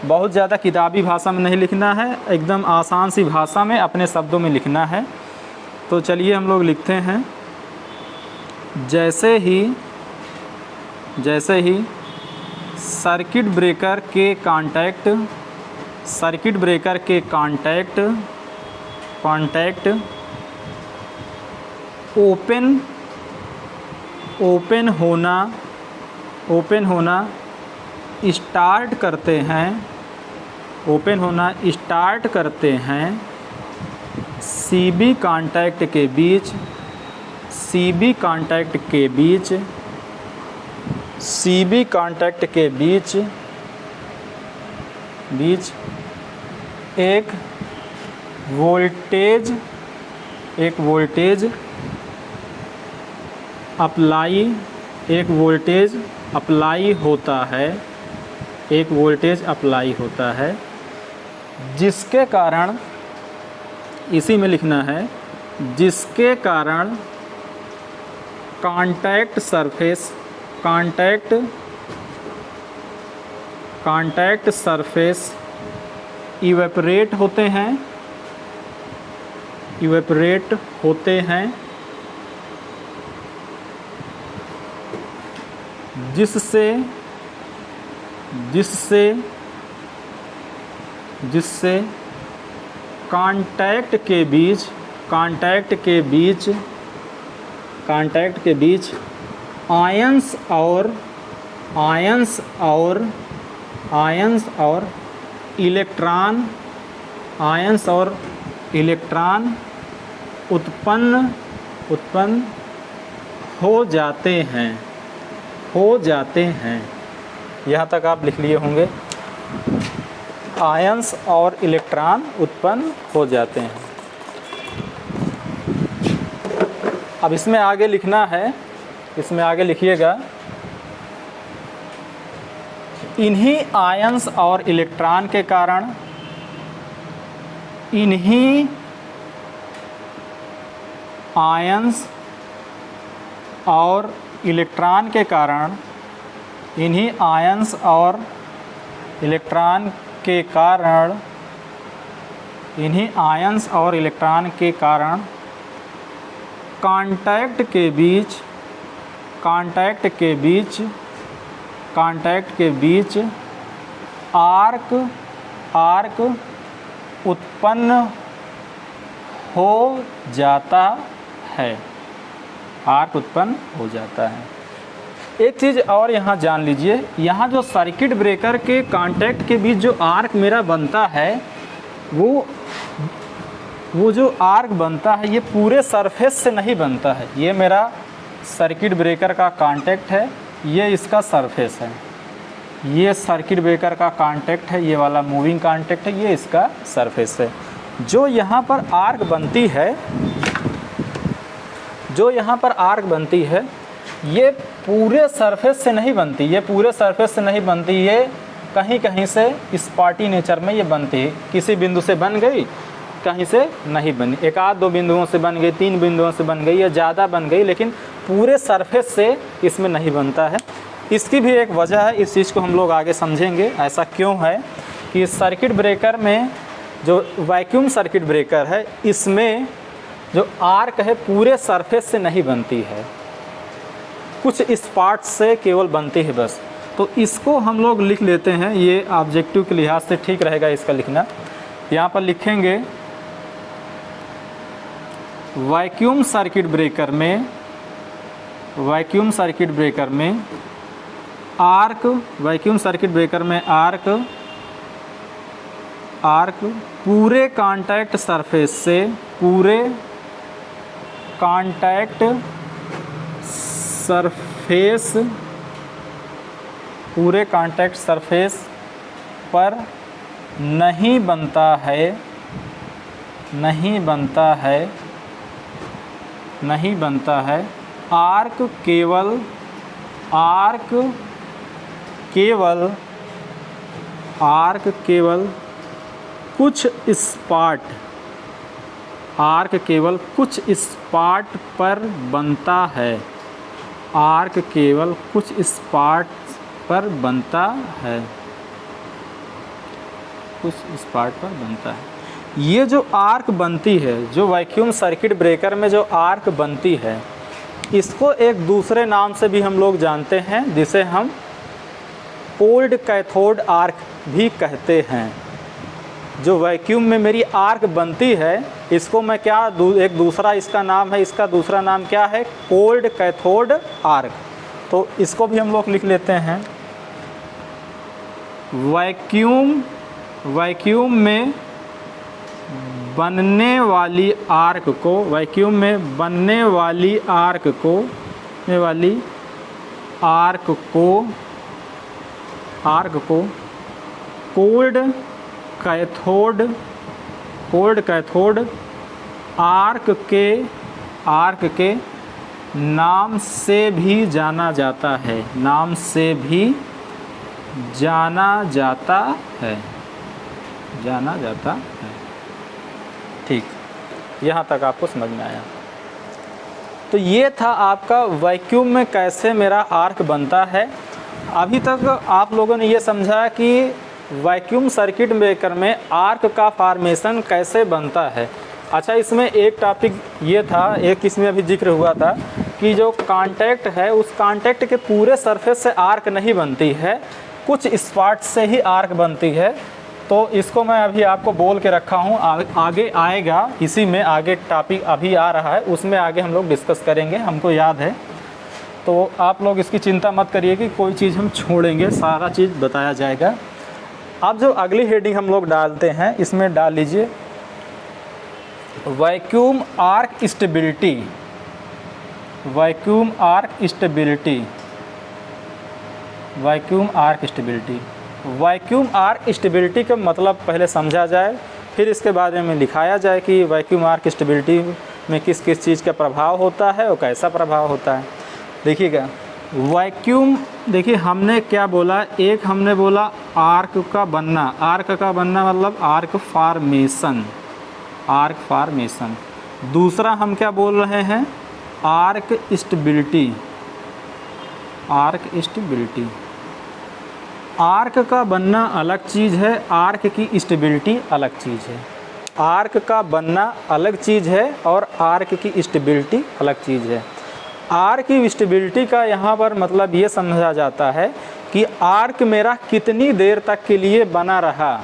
बहुत ज़्यादा किताबी भाषा में नहीं लिखना है, एकदम आसान सी भाषा में अपने शब्दों में लिखना है। तो चलिए हम लोग लिखते हैं, जैसे ही सर्किट ब्रेकर के कांटेक्ट ओपन होना स्टार्ट करते हैं, सीबी कांटेक्ट के बीच एक वोल्टेज अप्लाई होता है, जिसके कारण, इसी में लिखना है, जिसके कारण कांटेक्ट सरफेस इवेपोरेट होते हैं, जिससे कांटेक्ट के बीच आयंस और इलेक्ट्रॉन उत्पन्न हो जाते हैं। यहाँ तक आप लिख लिए होंगे, आयंस और इलेक्ट्रॉन उत्पन्न हो जाते हैं। अब इसमें आगे लिखना है, इसमें आगे लिखिएगा, इन्हीं आयंस और इलेक्ट्रॉन के कारण, इन्हीं आयंस और इलेक्ट्रॉन के कारण, इन्हीं आयंस और इलेक्ट्रॉन के कारण, इन्हीं आयंस और इलेक्ट्रॉन के कारण कांटेक्ट के बीच आर्क उत्पन्न हो जाता है, आर्क उत्पन्न हो जाता है। एक चीज़ और यहाँ जान लीजिए, यहाँ जो सर्किट ब्रेकर के कांटेक्ट के बीच जो आर्क मेरा बनता है, वो जो आर्क बनता है ये पूरे सरफेस से नहीं बनता है। ये मेरा सर्किट ब्रेकर का कांटेक्ट है, ये इसका सरफेस है, ये सर्किट ब्रेकर का कांटेक्ट है, ये वाला मूविंग कांटेक्ट है, ये इसका सरफेस है। जो यहाँ पर आर्क बनती है, जो यहाँ पर आर्क बनती है, ये पूरे सरफेस से नहीं बनती, ये पूरे सरफेस से नहीं बनती, ये कहीं कहीं से स्पॉटी नेचर में ये बनती है, किसी बिंदु से बन गई, कहीं से नहीं बनी, एक आध दो बिंदुओं से बन गई, 3 बिंदुओं से बन गई या ज़्यादा बन गई, लेकिन पूरे सरफेस से इसमें नहीं बनता है। इसकी भी एक वजह है, इस चीज़ को हम लोग आगे समझेंगे ऐसा क्यों है कि सर्किट ब्रेकर में, जो वैक्यूम सर्किट ब्रेकर है, इसमें जो आर्क है पूरे सरफेस से नहीं बनती है, कुछ स्पॉट्स से केवल बनती है बस। तो इसको हम लोग लिख लेते हैं, ये ऑब्जेक्टिव के लिहाज से ठीक रहेगा इसका लिखना। यहाँ पर लिखेंगे वैक्यूम सर्किट ब्रेकर में, वैक्यूम सर्किट ब्रेकर में आर्क, वैक्यूम सर्किट ब्रेकर में आर्क पूरे कांटेक्ट सरफेस से, पूरे कांटेक्ट सरफेस, पूरे कांटेक्ट सरफेस पर नहीं बनता है, नहीं बनता है, नहीं बनता है आर्क, केवल आर्क, केवल आर्क, केवल कुछ स्पॉट, आर्क केवल कुछ स्पॉट पर बनता है, आर्क केवल कुछ स्पॉट पर बनता है, कुछ स्पॉट पर बनता है। ये जो आर्क बनती है, जो वैक्यूम सर्किट ब्रेकर में जो आर्क बनती है, इसको एक दूसरे नाम से भी हम लोग जानते हैं, जिसे हम कोल्ड कैथोड आर्क भी कहते हैं। जो वैक्यूम में मेरी आर्क बनती है, इसको मैं क्या एक दूसरा इसका नाम है, इसका दूसरा नाम क्या है, कोल्ड कैथोड आर्क। तो इसको भी हम लोग लिख लेते हैं, वैक्यूम में बनने वाली आर्क को, वैक्यूम में बनने वाली आर्क को, कोल्ड कैथोड आर्क के नाम से भी जाना जाता है, नाम से भी जाना जाता है, जाना जाता है। ठीक, यहाँ तक आपको समझ में आया। तो ये था आपका वैक्यूम में कैसे मेरा आर्क बनता है। अभी तक आप लोगों ने ये समझा कि वैक्यूम सर्किट ब्रेकर में आर्क का फॉर्मेशन कैसे बनता है। अच्छा, इसमें एक टॉपिक ये था, एक इसमें अभी जिक्र हुआ था कि जो कांटेक्ट है, उस कांटेक्ट के पूरे सरफेस से आर्क नहीं बनती है, कुछ स्पॉट से ही आर्क बनती है। तो इसको मैं अभी आपको बोल के रखा हूँ, आगे आएगा, इसी में आगे टॉपिक अभी आ रहा है, उसमें आगे हम लोग डिस्कस करेंगे, हमको याद है। तो आप लोग इसकी चिंता मत करिए कि कोई चीज़ हम छोड़ेंगे, सारा चीज़ बताया जाएगा। अब जो अगली हेडिंग हम लोग डालते हैं, इसमें डाल लीजिए vacuum arc stability, vacuum arc stability, vacuum arc stability. Vacuum arc stability का मतलब पहले समझा जाए, फिर इसके बारे में लिखाया जाए कि वैक्यूम आर्क स्टेबिलिटी में किस किस चीज़ का प्रभाव होता है और कैसा प्रभाव होता है। देखिएगा, वैक्यूम, देखिए हमने क्या बोला, एक हमने बोला आर्क का बनना, आर्क का बनना मतलब आर्क फॉर्मेशन, आर्क फॉर्मेशन। दूसरा हम क्या बोल रहे हैं, arc stability, arc stability. Arc का बनना अलग चीज़ है, आर्क की स्टेबिलिटी अलग चीज़ है। आर्क का बनना अलग चीज़ है और आर्क की स्टेबिलिटी अलग चीज़ है। आर्क की स्टेबिलिटी का यहाँ पर मतलब ये समझा जाता है कि आर्क मेरा कितनी देर तक के लिए बना रहा,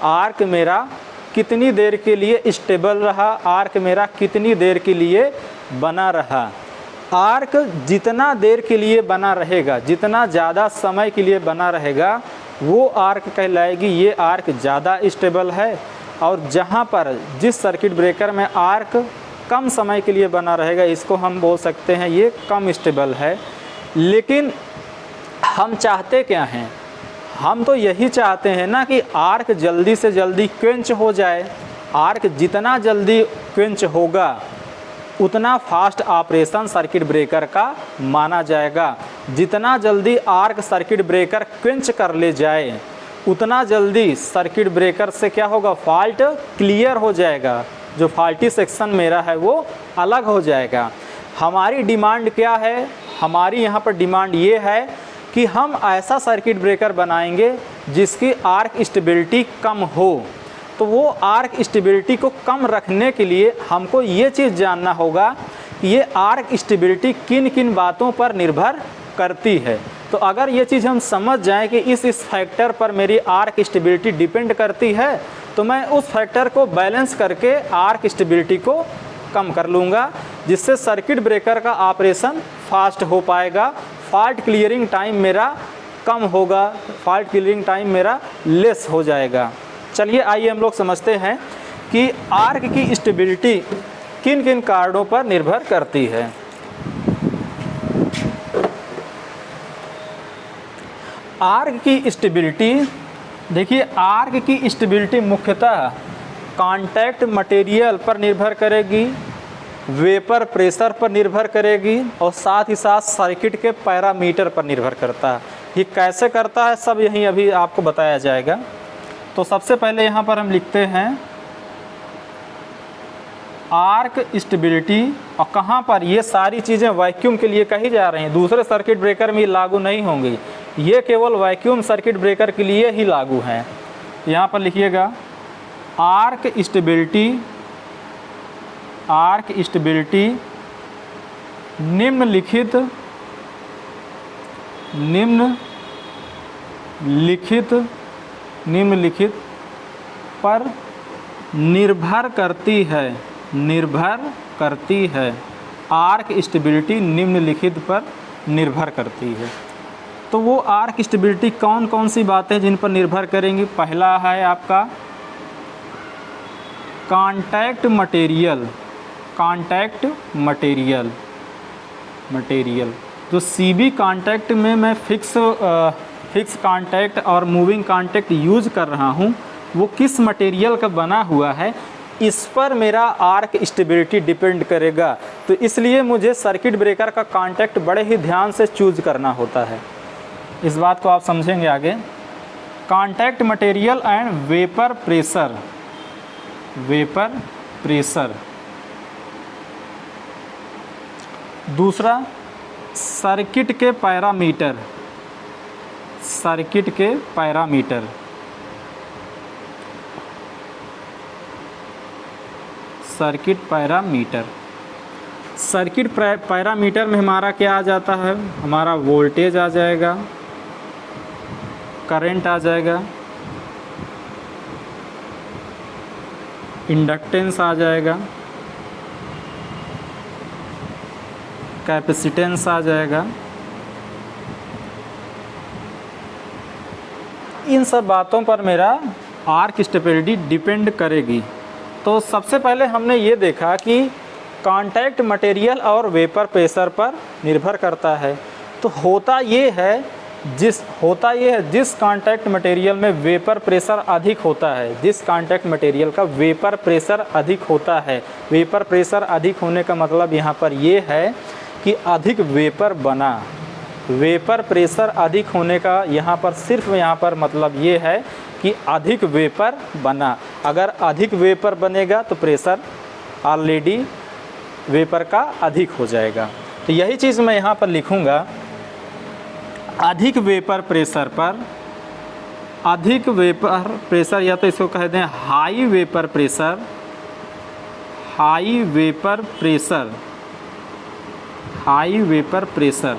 आर्क मेरा कितनी देर के लिए स्टेबल रहा, आर्क मेरा कितनी देर के लिए बना रहा। आर्क जितना देर के लिए बना रहेगा, जितना ज़्यादा समय के लिए बना रहेगा, वो आर्क कहलाएगी, ये आर्क ज़्यादा स्टेबल है। और जहाँ पर जिस सर्किट ब्रेकर में आर्क कम समय के लिए बना रहेगा, इसको हम बोल सकते हैं ये कम स्टेबल है। लेकिन हम चाहते क्या हैं, हम तो यही चाहते हैं ना कि आर्क जल्दी से जल्दी क्वेंच हो जाए। आर्क जितना जल्दी क्वेंच होगा, उतना फास्ट ऑपरेशन सर्किट ब्रेकर का माना जाएगा। जितना जल्दी आर्क सर्किट ब्रेकर क्वेंच कर ले जाए, उतना जल्दी सर्किट ब्रेकर से क्या होगा, फॉल्ट क्लियर हो जाएगा, जो फॉल्टी सेक्शन मेरा है वो अलग हो जाएगा। हमारी डिमांड क्या है, हमारी यहाँ पर डिमांड ये है कि हम ऐसा सर्किट ब्रेकर बनाएंगे जिसकी आर्क स्टेबिलिटी कम हो। तो वो आर्क स्टेबिलिटी को कम रखने के लिए हमको ये चीज़ जानना होगा कि ये आर्क स्टेबिलिटी किन किन बातों पर निर्भर करती है। तो अगर ये चीज़ हम समझ जाएं कि इस फैक्टर पर मेरी आर्क स्टेबिलिटी डिपेंड करती है, तो मैं उस फैक्टर को बैलेंस करके आर्क स्टेबिलिटी को कम कर लूँगा, जिससे सर्किट ब्रेकर का ऑपरेशन फास्ट हो पाएगा, फॉल्ट क्लियरिंग टाइम मेरा कम होगा, फॉल्ट क्लियरिंग टाइम मेरा लेस हो जाएगा। चलिए आइए हम लोग समझते हैं कि आर्क की स्टेबिलिटी किन किन कारणों पर निर्भर करती है। आर्क की स्टेबिलिटी, देखिए आर्क की स्टेबिलिटी मुख्यतः कांटेक्ट मटेरियल पर निर्भर करेगी, वेपर प्रेशर पर निर्भर करेगी और साथ ही साथ सर्किट के पैरामीटर पर निर्भर करता है। ये कैसे करता है सब यहीं अभी आपको बताया जाएगा। तो सबसे पहले यहाँ पर हम लिखते हैं आर्क स्टेबिलिटी, और कहाँ पर ये सारी चीज़ें वैक्यूम के लिए कही जा रही हैं, दूसरे सर्किट ब्रेकर में लागू नहीं होंगी, ये केवल वैक्यूम सर्किट ब्रेकर के लिए ही लागू हैं। यहाँ पर लिखिएगा आर्क स्टेबिलिटी, आर्क स्टेबिलिटी निम्नलिखित पर निर्भर करती है, आर्क स्टेबिलिटी निम्नलिखित पर निर्भर करती है। तो वो आर्क स्टेबिलिटी कौन कौन सी बातें जिन पर निर्भर करेंगी, पहला है आपका कांटेक्ट मटेरियल, जो सीबी कांटेक्ट में मैं फिक्स कांटेक्ट और मूविंग कांटेक्ट यूज कर रहा हूँ, वो किस मटेरियल का बना हुआ है, इस पर मेरा आर्क स्टेबिलिटी डिपेंड करेगा। तो इसलिए मुझे सर्किट ब्रेकर का कांटेक्ट बड़े ही ध्यान से चूज करना होता है। इस बात को आप समझेंगे आगे। Contact material and vapour pressure. दूसरा सर्किट के पैरामीटर, सर्किट पैरामीटर में हमारा क्या आ जाता है, हमारा वोल्टेज आ जाएगा, करंट आ जाएगा, इंडक्टेंस आ जाएगा, कैपेसिटेंस आ जाएगा। इन सब बातों पर मेरा आर्क स्टेबिलिटी डिपेंड करेगी। तो सबसे पहले हमने ये देखा कि कांटेक्ट मटेरियल और वेपर प्रेशर पर निर्भर करता है। तो होता ये है जिस कांटेक्ट मटेरियल में वेपर प्रेशर अधिक होता है, जिस कांटेक्ट मटेरियल का वेपर प्रेशर अधिक होता है, वेपर प्रेशर अधिक होने का मतलब यहाँ पर ये है कि अधिक वेपर बना। वेपर प्रेशर अधिक होने का यहाँ पर मतलब ये है कि अधिक वेपर बना। अगर अधिक वेपर बनेगा तो प्रेशर ऑलरेडी वेपर का अधिक हो जाएगा। तो यही चीज़ मैं यहाँ पर लिखूँगा, अधिक वेपर प्रेशर पर, अधिक वेपर प्रेशर, या तो इसको कह दें high vapour pressure, high vapour pressure.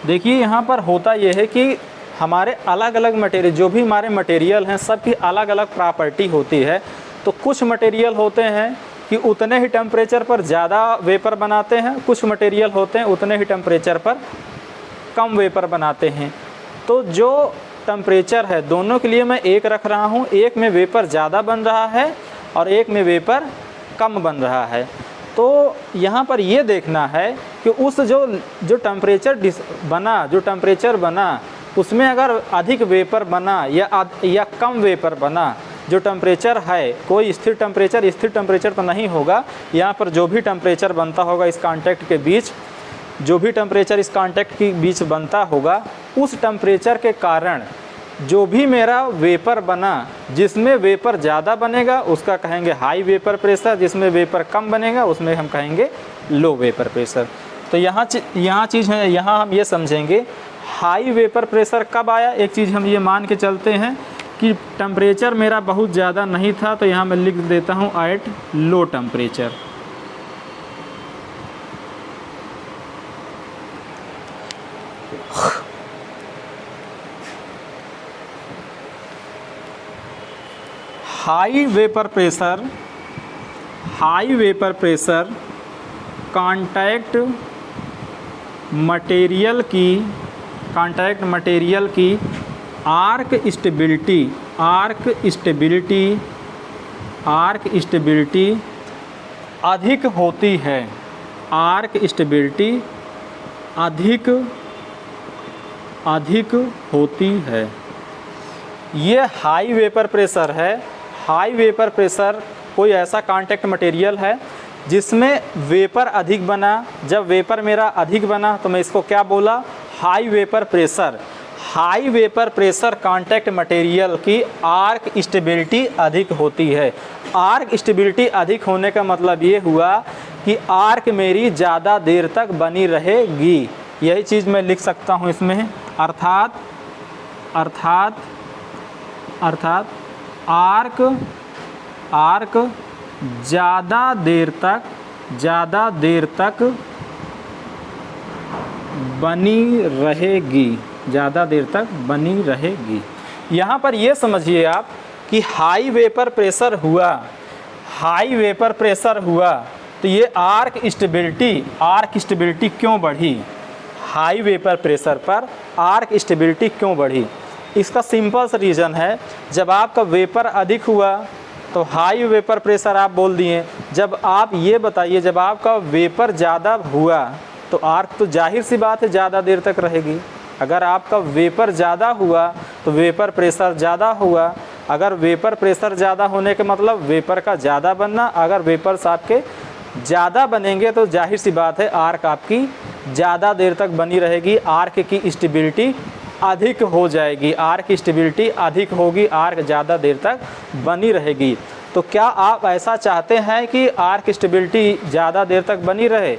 देखिए यहाँ पर होता यह है कि हमारे अलग अलग मटेरियल, जो भी हमारे मटेरियल हैं सबकी अलग अलग प्रॉपर्टी होती है। तो कुछ मटेरियल होते हैं कि उतने ही टेम्परेचर पर ज़्यादा वेपर बनाते हैं, कुछ मटेरियल होते हैं उतने ही टेम्परेचर पर कम वेपर बनाते हैं। तो जो टेम्परेचर है दोनों के लिए मैं एक रख रहा हूँ, एक में वेपर ज़्यादा बन रहा है और एक में वेपर कम बन रहा है। तो यहाँ पर ये देखना है कि उस जो टेम्परेचर बना उसमें अगर अधिक वेपर बना या कम वेपर बना, जो टेम्परेचर है कोई स्थिर टेम्परेचर तो नहीं होगा। यहाँ पर जो भी टेम्परेचर बनता होगा इस कांटेक्ट के बीच, जो भी टेम्परेचर इस कांटेक्ट के बीच बनता होगा, उस टेम्परेचर के कारण जो भी मेरा वेपर बना, जिसमें वेपर ज़्यादा बनेगा उसका कहेंगे हाई वेपर प्रेशर, जिसमें वेपर कम बनेगा उसमें हम कहेंगे लो वेपर प्रेशर। तो यहाँ चीज़ है, यहाँ हम ये समझेंगे हाई वेपर प्रेशर कब आया। एक चीज़ हम ये मान के चलते हैं कि टेम्परेचर मेरा बहुत ज़्यादा नहीं था, तो यहाँ मैं लिख देता हूँ at low temperature. High vapour pressure contact material की आर्क स्टेबिलिटी अधिक होती है। आर्क स्टेबिलिटी अधिक होती है। ये हाई वेपर प्रेशर है। हाई वेपर प्रेशर कोई ऐसा कांटेक्ट मटेरियल है जिसमें वेपर अधिक बना। जब वेपर मेरा अधिक बना तो मैं इसको क्या बोला, high vapour pressure. High vapour pressure contact material की आर्क स्टेबिलिटी अधिक होती है। आर्क स्टेबिलिटी अधिक होने का मतलब ये हुआ कि आर्क मेरी ज़्यादा देर तक बनी रहेगी। यही चीज़ मैं लिख सकता हूँ इसमें, अर्थात आर्क ज़्यादा देर तक बनी रहेगी। यहाँ पर ये समझिए आप कि हाई वेपर प्रेशर हुआ तो ये आर्क स्टेबिलिटी क्यों बढ़ी। हाई वेपर प्रेशर पर आर्क स्टेबिलिटी क्यों बढ़ी, इसका सिंपल सा रीज़न है, जब आपका वेपर अधिक हुआ तो हाई वेपर प्रेशर आप बोल दिए। जब आप ये बताइए, जब आपका वेपर ज़्यादा हुआ तो आर्क तो जाहिर सी बात है ज़्यादा देर तक रहेगी। अगर आपका वेपर ज़्यादा हुआ तो वेपर प्रेशर ज़्यादा हुआ। अगर वेपर प्रेशर ज़्यादा होने का मतलब वेपर का ज़्यादा बनना। अगर वेपर्स आपके ज़्यादा बनेंगे तो जाहिर सी बात है आर्क आपकी ज़्यादा देर तक बनी रहेगी। आर्क की स्टेबिलिटी अधिक हो जाएगी। आर्क की स्टेबिलिटी अधिक होगी, आर्क ज़्यादा देर तक बनी रहेगी। तो क्या आप ऐसा चाहते हैं कि आर्क स्टेबिलिटी ज़्यादा देर तक बनी रहे?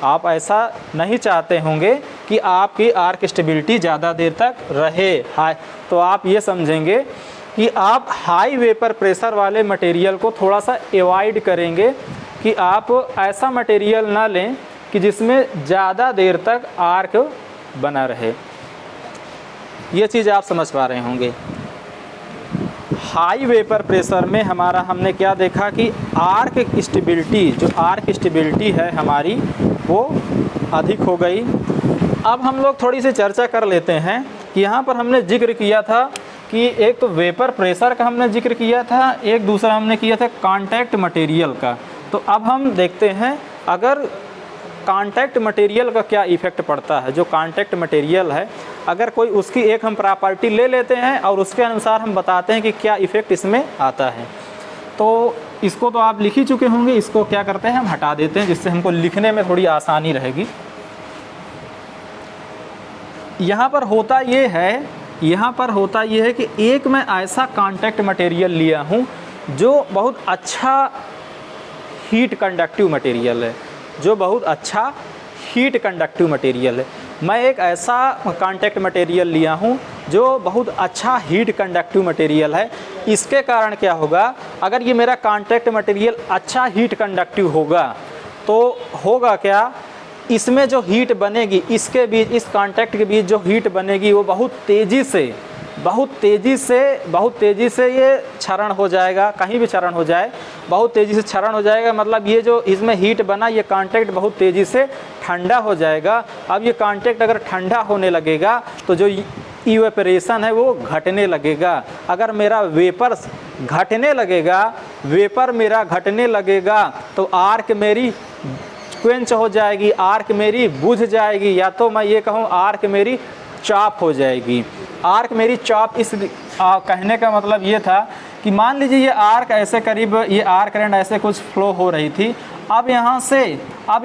आप ऐसा नहीं चाहते होंगे कि आपकी आर्क स्टेबिलिटी ज़्यादा देर तक रहे। हाई तो आप ये समझेंगे कि आप हाई वेपर प्रेशर वाले मटेरियल को थोड़ा सा अवॉइड करेंगे, कि आप ऐसा मटेरियल ना लें कि जिसमें ज़्यादा देर तक आर्क बना रहे। ये चीज़ आप समझ पा रहे होंगे। हाई वेपर प्रेशर में हमने क्या देखा कि आर्क स्टेबिलिटी है हमारी वो अधिक हो गई। अब हम लोग थोड़ी सी चर्चा कर लेते हैं कि यहाँ पर हमने जिक्र किया था कि एक तो वेपर प्रेशर का हमने जिक्र किया था, एक दूसरा हमने किया था कांटेक्ट मटेरियल का। तो अब हम देखते हैं अगर कांटेक्ट मटेरियल का क्या इफ़ेक्ट पड़ता है। जो कांटेक्ट मटेरियल है, अगर कोई उसकी एक हम प्रॉपर्टी ले लेते हैं और उसके अनुसार हम बताते हैं कि क्या इफ़ेक्ट इसमें आता है। तो इसको तो आप लिख ही चुके होंगे, इसको क्या करते हैं हम हटा देते हैं, जिससे हमको लिखने में थोड़ी आसानी रहेगी। यहाँ पर होता ये है कि एक मैं ऐसा कांटेक्ट मटेरियल लिया हूँ जो बहुत अच्छा हीट कंडक्टिव मटेरियल है। मैं एक ऐसा कांटेक्ट मटेरियल लिया हूँ जो बहुत अच्छा हीट कंडक्टिव मटेरियल है। इसके कारण क्या होगा, अगर ये मेरा कांटेक्ट मटेरियल अच्छा हीट कंडक्टिव होगा तो होगा क्या, इसमें जो हीट बनेगी, इसके बीच, इस कांटेक्ट के बीच जो हीट बनेगी वो बहुत तेज़ी से ये क्षरण हो जाएगा। कहीं भी क्षरण हो जाए, बहुत तेज़ी से क्षरण हो जाएगा। मतलब ये जो इसमें हीट बना, ये कांटेक्ट बहुत तेज़ी से ठंडा हो जाएगा। अब ये कांटेक्ट अगर ठंडा होने लगेगा तो जो इवेपरेशन है वो घटने लगेगा। अगर मेरा वेपर मेरा घटने लगेगा तो आर्क मेरी क्वेंच हो जाएगी, आर्क मेरी बुझ जाएगी, या तो मैं ये कहूँ आर्क मेरी चॉप हो जाएगी। आर्क मेरी चॉप इस कहने का मतलब ये था कि मान लीजिए ये आर्क ऐसे करीब, ये आर्क करंट ऐसे कुछ फ्लो हो रही थी अब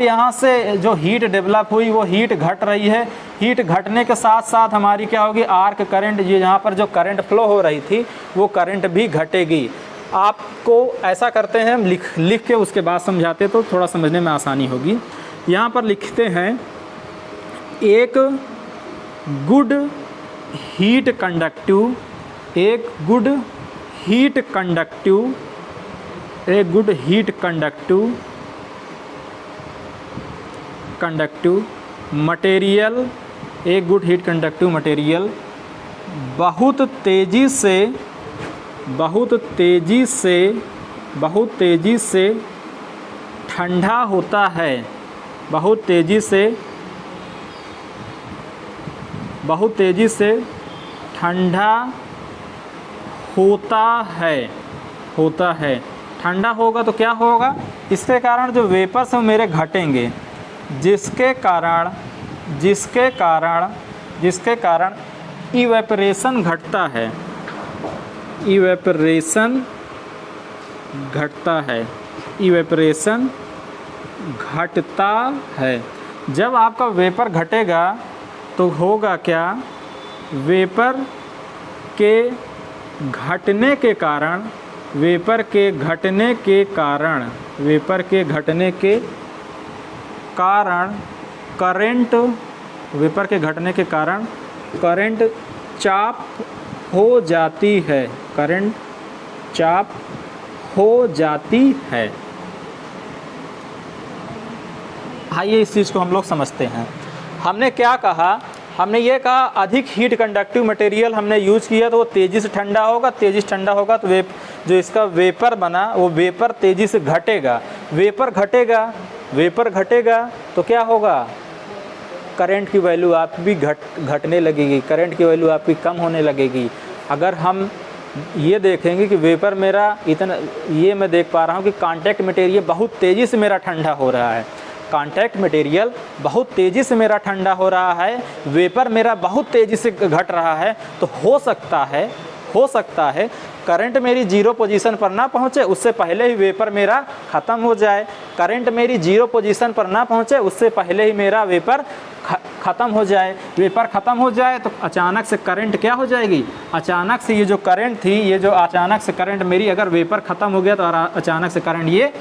यहाँ से जो हीट डेवलप हुई वो हीट घट रही है। हीट घटने के साथ साथ हमारी क्या होगी, आर्क करंट, ये यहाँ पर जो करंट फ्लो हो रही थी वो करंट भी घटेगी। आपको ऐसा करते हैं, लिख के उसके बाद समझाते तो थोड़ा समझने में आसानी होगी। यहाँ पर लिखते हैं एक गुड हीट कंडक्टिव, एक गुड हीट कंडक्टिव, एक गुड हीट कंडक्टिव मटेरियल, एक गुड हीट कंडक्टिव मटेरियल बहुत तेज़ी से ठंडा होता है, बहुत तेज़ी से ठंडा होता है। ठंडा होगा तो क्या होगा, इसके कारण जो वेपर्स हैं मेरे घटेंगे, जिसके कारण इवेपरेशन घटता है, इवेपरेशन घटता है। जब आपका वेपर घटेगा तो होगा क्या, वेपर के घटने के कारण करंट चाप हो जाती है, आइए इस चीज़ को हम लोग समझते हैं। हमने क्या कहा, हमने ये कहा अधिक हीट कंडक्टिव मटेरियल हमने यूज़ किया तो वो तेज़ी से ठंडा होगा, तो जो इसका वेपर बना वो वेपर तेज़ी से घटेगा। वेपर घटेगा तो क्या होगा, करंट की वैल्यू आपकी घटने लगेगी, करंट की वैल्यू आपकी कम होने लगेगी। अगर हम ये देखेंगे कि वेपर मेरा इतना, ये मैं देख पा रहा हूँ कि कांटेक्ट मटेरियल बहुत तेज़ी से मेरा ठंडा हो रहा है, वेपर मेरा बहुत तेज़ी से घट रहा है, तो हो सकता है करंट मेरी जीरो पोजीशन पर ना पहुँचे उससे पहले ही वेपर मेरा ख़त्म हो जाए। करंट मेरी जीरो पोजीशन पर ना पहुँचे उससे पहले ही मेरा वेपर ख़त्म हो जाए। वेपर ख़त्म हो जाए तो अचानक से करंट क्या हो जाएगी, अचानक से ये जो करंट थी, ये जो अचानक से करंट मेरी, अगर वेपर ख़त्म हो गया तो अचानक से करंट ये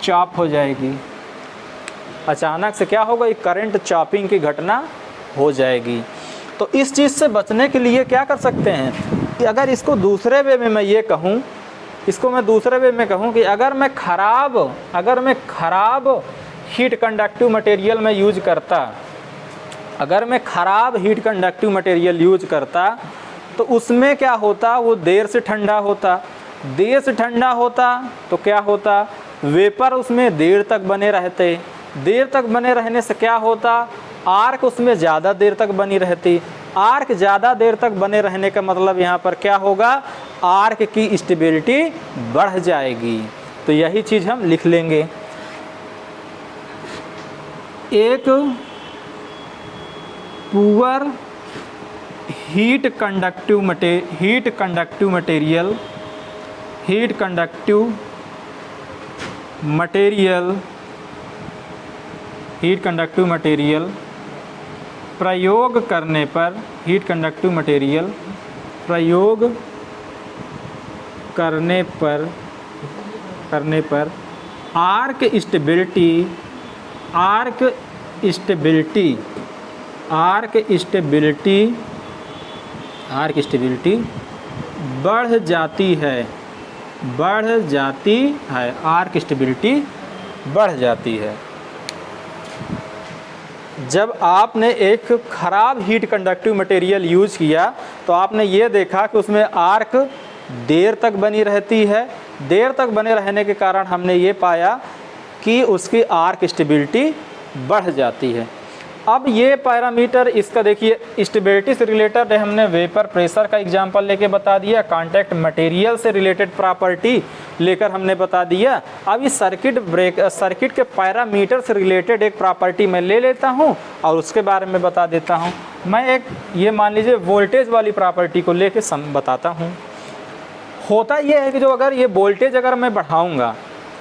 चॉप हो जाएगी। अचानक से क्या होगा, एक करंट चॉपिंग की घटना हो जाएगी। तो इस चीज़ से बचने के लिए क्या कर सकते हैं कि अगर इसको दूसरे वे में मैं ये कहूँ, कि अगर मैं ख़राब हीट कंडक्टिव मटेरियल में यूज करता, तो उसमें क्या होता, वो देर से ठंडा होता तो क्या होता, वेपर उसमें देर तक बने रहने से क्या होता, आर्क उसमें ज़्यादा देर तक बनी रहती। आर्क ज़्यादा देर तक बने रहने का मतलब यहाँ पर क्या होगा, आर्क की स्टेबिलिटी बढ़ जाएगी। तो यही चीज़ हम लिख लेंगे। एक पुअर हीट कंडक्टिव मटेरियल प्रयोग करने पर आर्क स्टेबिलिटी बढ़ जाती है, आर्क स्टेबिलिटी बढ़ जाती है। जब आपने एक ख़राब हीट कंडक्टिव मटेरियल यूज़ किया तो आपने ये देखा कि उसमें आर्क देर तक बनी रहती है। देर तक बने रहने के कारण हमने ये पाया कि उसकी आर्क स्टेबिलिटी बढ़ जाती है। अब ये पैरामीटर इसका देखिए, स्टेबिलिटी से रिलेटेड है, हमने वेपर प्रेशर का एग्जांपल लेके बता दिया, कांटेक्ट मटेरियल से रिलेटेड प्रॉपर्टी लेकर हमने बता दिया। अब इस सर्किट के पैरामीटर से रिलेटेड एक प्रॉपर्टी मैं ले लेता हूँ और उसके बारे में बता देता हूँ। मैं एक ये मान लीजिए वोल्टेज वाली प्रॉपर्टी को लेके बताता हूँ। होता ये है कि जो अगर ये वोल्टेज अगर मैं बढ़ाऊँगा,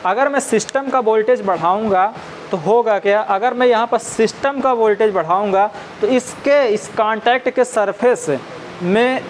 अगर मैं सिस्टम का वोल्टेज बढ़ाऊंगा तो होगा क्या, अगर मैं यहाँ पर सिस्टम का वोल्टेज बढ़ाऊंगा तो इस कांटेक्ट के सरफेस में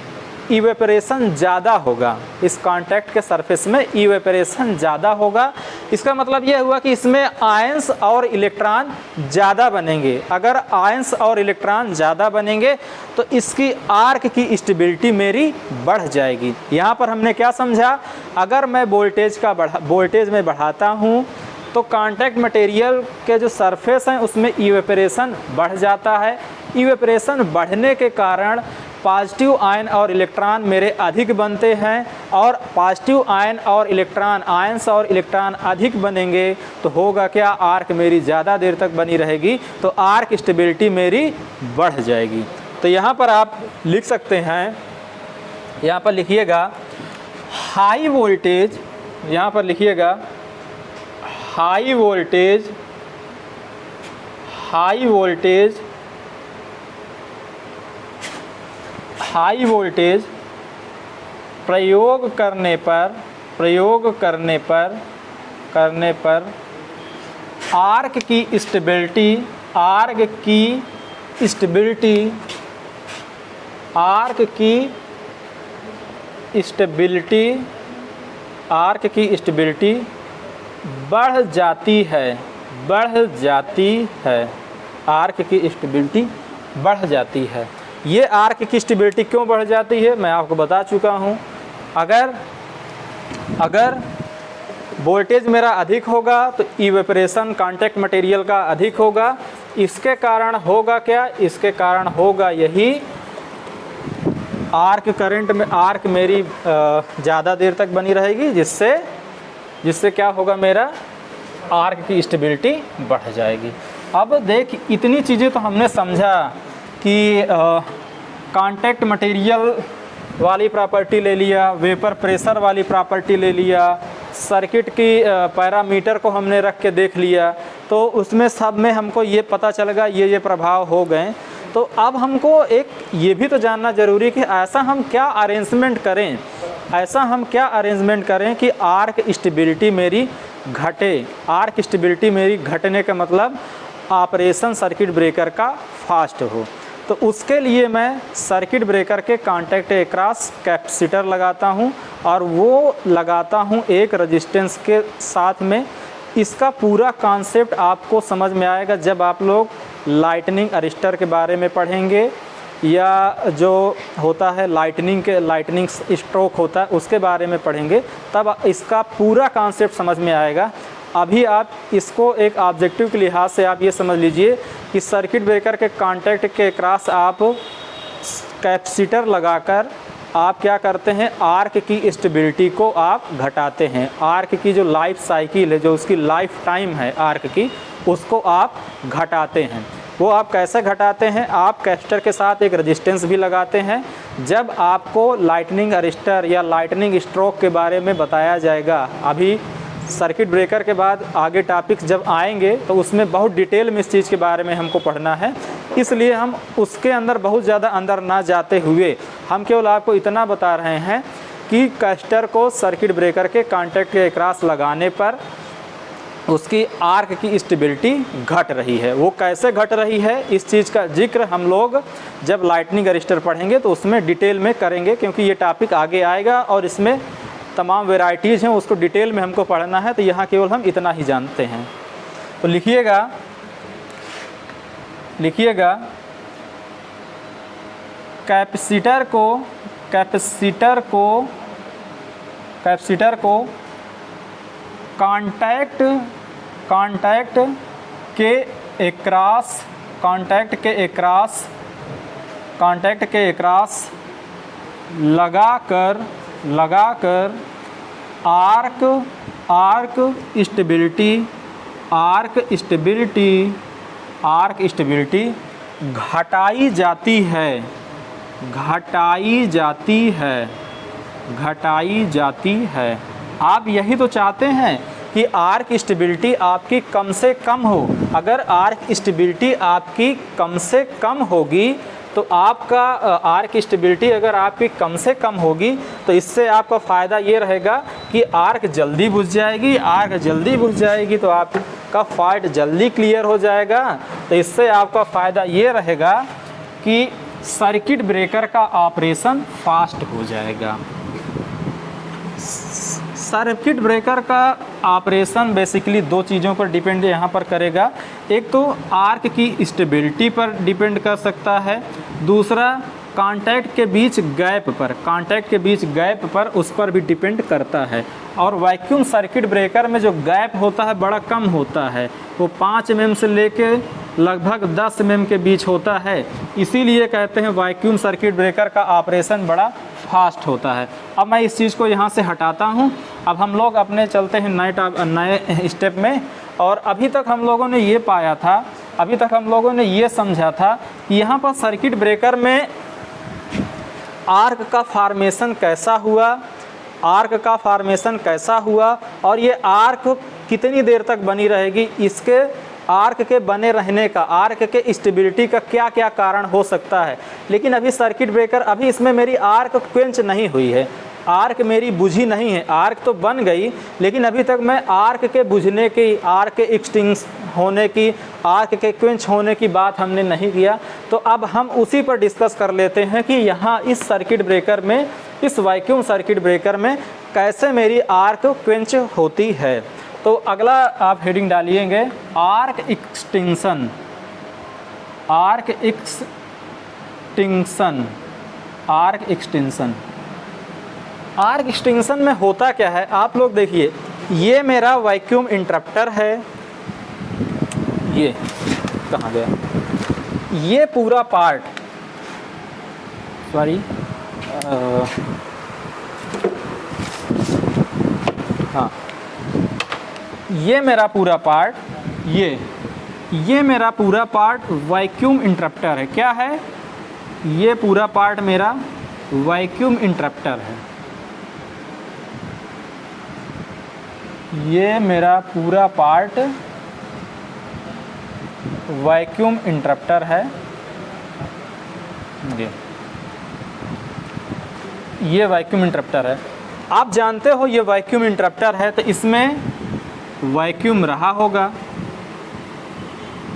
इवेपरेशन ज़्यादा होगा, इस कांटेक्ट के सरफेस में इवेपरेशन ज़्यादा होगा। इसका मतलब यह हुआ कि इसमें आयंस और इलेक्ट्रॉन ज़्यादा बनेंगे। अगर आयंस और इलेक्ट्रॉन ज़्यादा बनेंगे तो इसकी आर्क की स्टेबिलिटी मेरी बढ़ जाएगी। यहाँ पर हमने क्या समझा, अगर मैं वोल्टेज में बढ़ाता हूँ तो कांटेक्ट मटेरियल के जो सरफेस हैं उसमें इवेपरेशन बढ़ जाता है। इवेपरेशन बढ़ने के कारण पॉजिटिव आयन और इलेक्ट्रॉन मेरे अधिक बनते हैं, और पॉजिटिव आयन और इलेक्ट्रॉन आयंस और इलेक्ट्रॉन अधिक बनेंगे तो होगा क्या, आर्क मेरी ज़्यादा देर तक बनी रहेगी, तो आर्क स्टेबिलिटी मेरी बढ़ जाएगी। तो यहाँ पर आप लिख सकते हैं, यहाँ पर लिखिएगा हाई वोल्टेज, यहाँ पर लिखिएगा हाई वोल्टेज प्रयोग करने पर आर्क की स्टेबिलिटी बढ़ जाती है। आर्क की स्टेबिलिटी बढ़ जाती है। ये आर्क की स्टेबिलिटी क्यों बढ़ जाती है मैं आपको बता चुका हूँ। अगर वोल्टेज मेरा अधिक होगा तो इवेपरेशन कांटेक्ट मटेरियल का अधिक होगा। इसके कारण होगा क्या, इसके कारण होगा यही, आर्क करंट में आर्क मेरी ज़्यादा देर तक बनी रहेगी, जिससे क्या होगा, मेरा आर्क की स्टेबिलिटी बढ़ जाएगी। अब देख, इतनी चीज़ें तो हमने समझा कि कांटेक्ट मटेरियल वाली प्रॉपर्टी ले लिया, वेपर प्रेशर वाली प्रॉपर्टी ले लिया, सर्किट की पैरामीटर को हमने रख के देख लिया, तो उसमें सब में हमको ये पता चलेगा ये प्रभाव हो गए। तो अब हमको एक ये भी तो जानना ज़रूरी कि ऐसा हम क्या अरेंजमेंट करें कि आर्क स्टेबिलिटी मेरी घटे। आर्क स्टेबिलिटी मेरी घटने का मतलब ऑपरेशन सर्किट ब्रेकर का फास्ट हो। तो उसके लिए मैं सर्किट ब्रेकर के कांटेक्ट के क्रॉस कैपेसिटर लगाता हूं, और वो लगाता हूं एक रेजिस्टेंस के साथ में। इसका पूरा कॉन्सेप्ट आपको समझ में आएगा जब आप लोग लाइटनिंग अरेस्टर के बारे में पढ़ेंगे, या जो होता है लाइटनिंग स्ट्रोक होता है उसके बारे में पढ़ेंगे, तब इसका पूरा कॉन्सेप्ट समझ में आएगा। अभी आप इसको एक ऑब्जेक्टिव के लिहाज से आप ये समझ लीजिए कि सर्किट ब्रेकर के कांटेक्ट के क्रॉस आप कैपेसिटर लगाकर आप क्या करते हैं, आर्क की स्टेबिलिटी को आप घटाते हैं। आर्क की जो लाइफ साइकिल है, जो उसकी लाइफ टाइम है आर्क की, उसको आप घटाते हैं। वो आप कैसे घटाते हैं, आप कैपेसिटर के साथ एक रेजिस्टेंस भी लगाते हैं। जब आपको लाइटनिंग अरेस्टर या लाइटनिंग स्ट्रोक के बारे में बताया जाएगा, अभी सर्किट ब्रेकर के बाद आगे टॉपिक्स जब आएंगे तो उसमें बहुत डिटेल में इस चीज़ के बारे में हमको पढ़ना है, इसलिए हम उसके अंदर बहुत ज़्यादा अंदर ना जाते हुए हम केवल आपको इतना बता रहे हैं कि कैपेसिटर को सर्किट ब्रेकर के कांटेक्ट के क्रॉस लगाने पर उसकी आर्क की स्टेबिलिटी घट रही है। वो कैसे घट रही है, इस चीज़ का जिक्र हम लोग जब लाइटनिंग अरेस्टर पढ़ेंगे तो उसमें डिटेल में करेंगे, क्योंकि ये टॉपिक आगे आएगा और इसमें तमाम वेराइटीज़ हैं, उसको डिटेल में हमको पढ़ना है। तो यहाँ केवल हम इतना ही जानते हैं। तो लिखिएगा कैपेसिटर को कांटेक्ट के एक्रॉस लगाकर आर्क स्टेबिलिटी घटाई जाती है। आप यही तो चाहते हैं कि आर्क स्टेबिलिटी आपकी कम से कम हो। अगर आर्क स्टेबिलिटी आपकी कम से कम होगी तो आपका आर्क स्टेबिलिटी अगर आपकी कम से कम होगी तो इससे आपका फ़ायदा ये रहेगा कि आर्क जल्दी बुझ जाएगी। आर्क जल्दी बुझ जाएगी तो आपका फॉल्ट जल्दी क्लियर हो जाएगा। तो इससे आपका फ़ायदा ये रहेगा कि सर्किट ब्रेकर का ऑपरेशन फास्ट हो जाएगा। सर्किट ब्रेकर का ऑपरेशन बेसिकली दो चीज़ों पर डिपेंड यहाँ पर करेगा। एक तो आर्क की स्टेबिलिटी पर डिपेंड कर सकता है, दूसरा कांटेक्ट के बीच गैप पर उस पर भी डिपेंड करता है। और वैक्यूम सर्किट ब्रेकर में जो गैप होता है बड़ा कम होता है, वो 5 mm से लेके लगभग 10 mm के बीच होता है। इसीलिए कहते हैं वैक्यूम सर्किट ब्रेकर का ऑपरेशन बड़ा फास्ट होता है। अब मैं इस चीज़ को यहाँ से हटाता हूँ। अब हम लोग अपने चलते हैं नए स्टेप में। और अभी तक हम लोगों ने ये पाया था, अभी तक हम लोगों ने ये समझा था कि यहाँ पर सर्किट ब्रेकर में आर्क का फॉर्मेशन कैसा हुआ और ये आर्क कितनी देर तक बनी रहेगी, इसके आर्क के बने रहने का, आर्क के स्टेबिलिटी का क्या क्या कारण हो सकता है। लेकिन अभी सर्किट ब्रेकर, अभी इसमें मेरी आर्क क्वेंच नहीं हुई है, आर्क मेरी बुझी नहीं है। आर्क तो बन गई लेकिन अभी तक मैं आर्क के बुझने की, आर्क के एक्सटिंक्शन होने की, आर्क के क्वेंच होने की बात हमने नहीं किया। तो अब हम उसी पर डिस्कस कर लेते हैं कि यहाँ इस सर्किट ब्रेकर में, इस वैक्यूम सर्किट ब्रेकर में कैसे मेरी आर्क क्वेंच होती है। तो अगला आप हेडिंग डालिएंगे आर्क एक्सटिंक्शन। आर्क एक्सटिंक्शन में होता क्या है, आप लोग देखिए, ये मेरा वैक्यूम इंटरप्टर है, ये कहाँ गया, ये पूरा पार्ट, सॉरी हाँ, ये मेरा पूरा पार्ट, ये मेरा पूरा पार्ट वैक्यूम इंटरप्टर है। क्या है? ये पूरा पार्ट मेरा वैक्यूम इंटरप्टर है। ये मेरा पूरा पार्ट वैक्यूम इंटरप्टर है। ये वैक्यूम इंटरप्टर है। आप जानते हो ये वैक्यूम इंटरप्टर है तो इसमें वैक्यूम रहा होगा,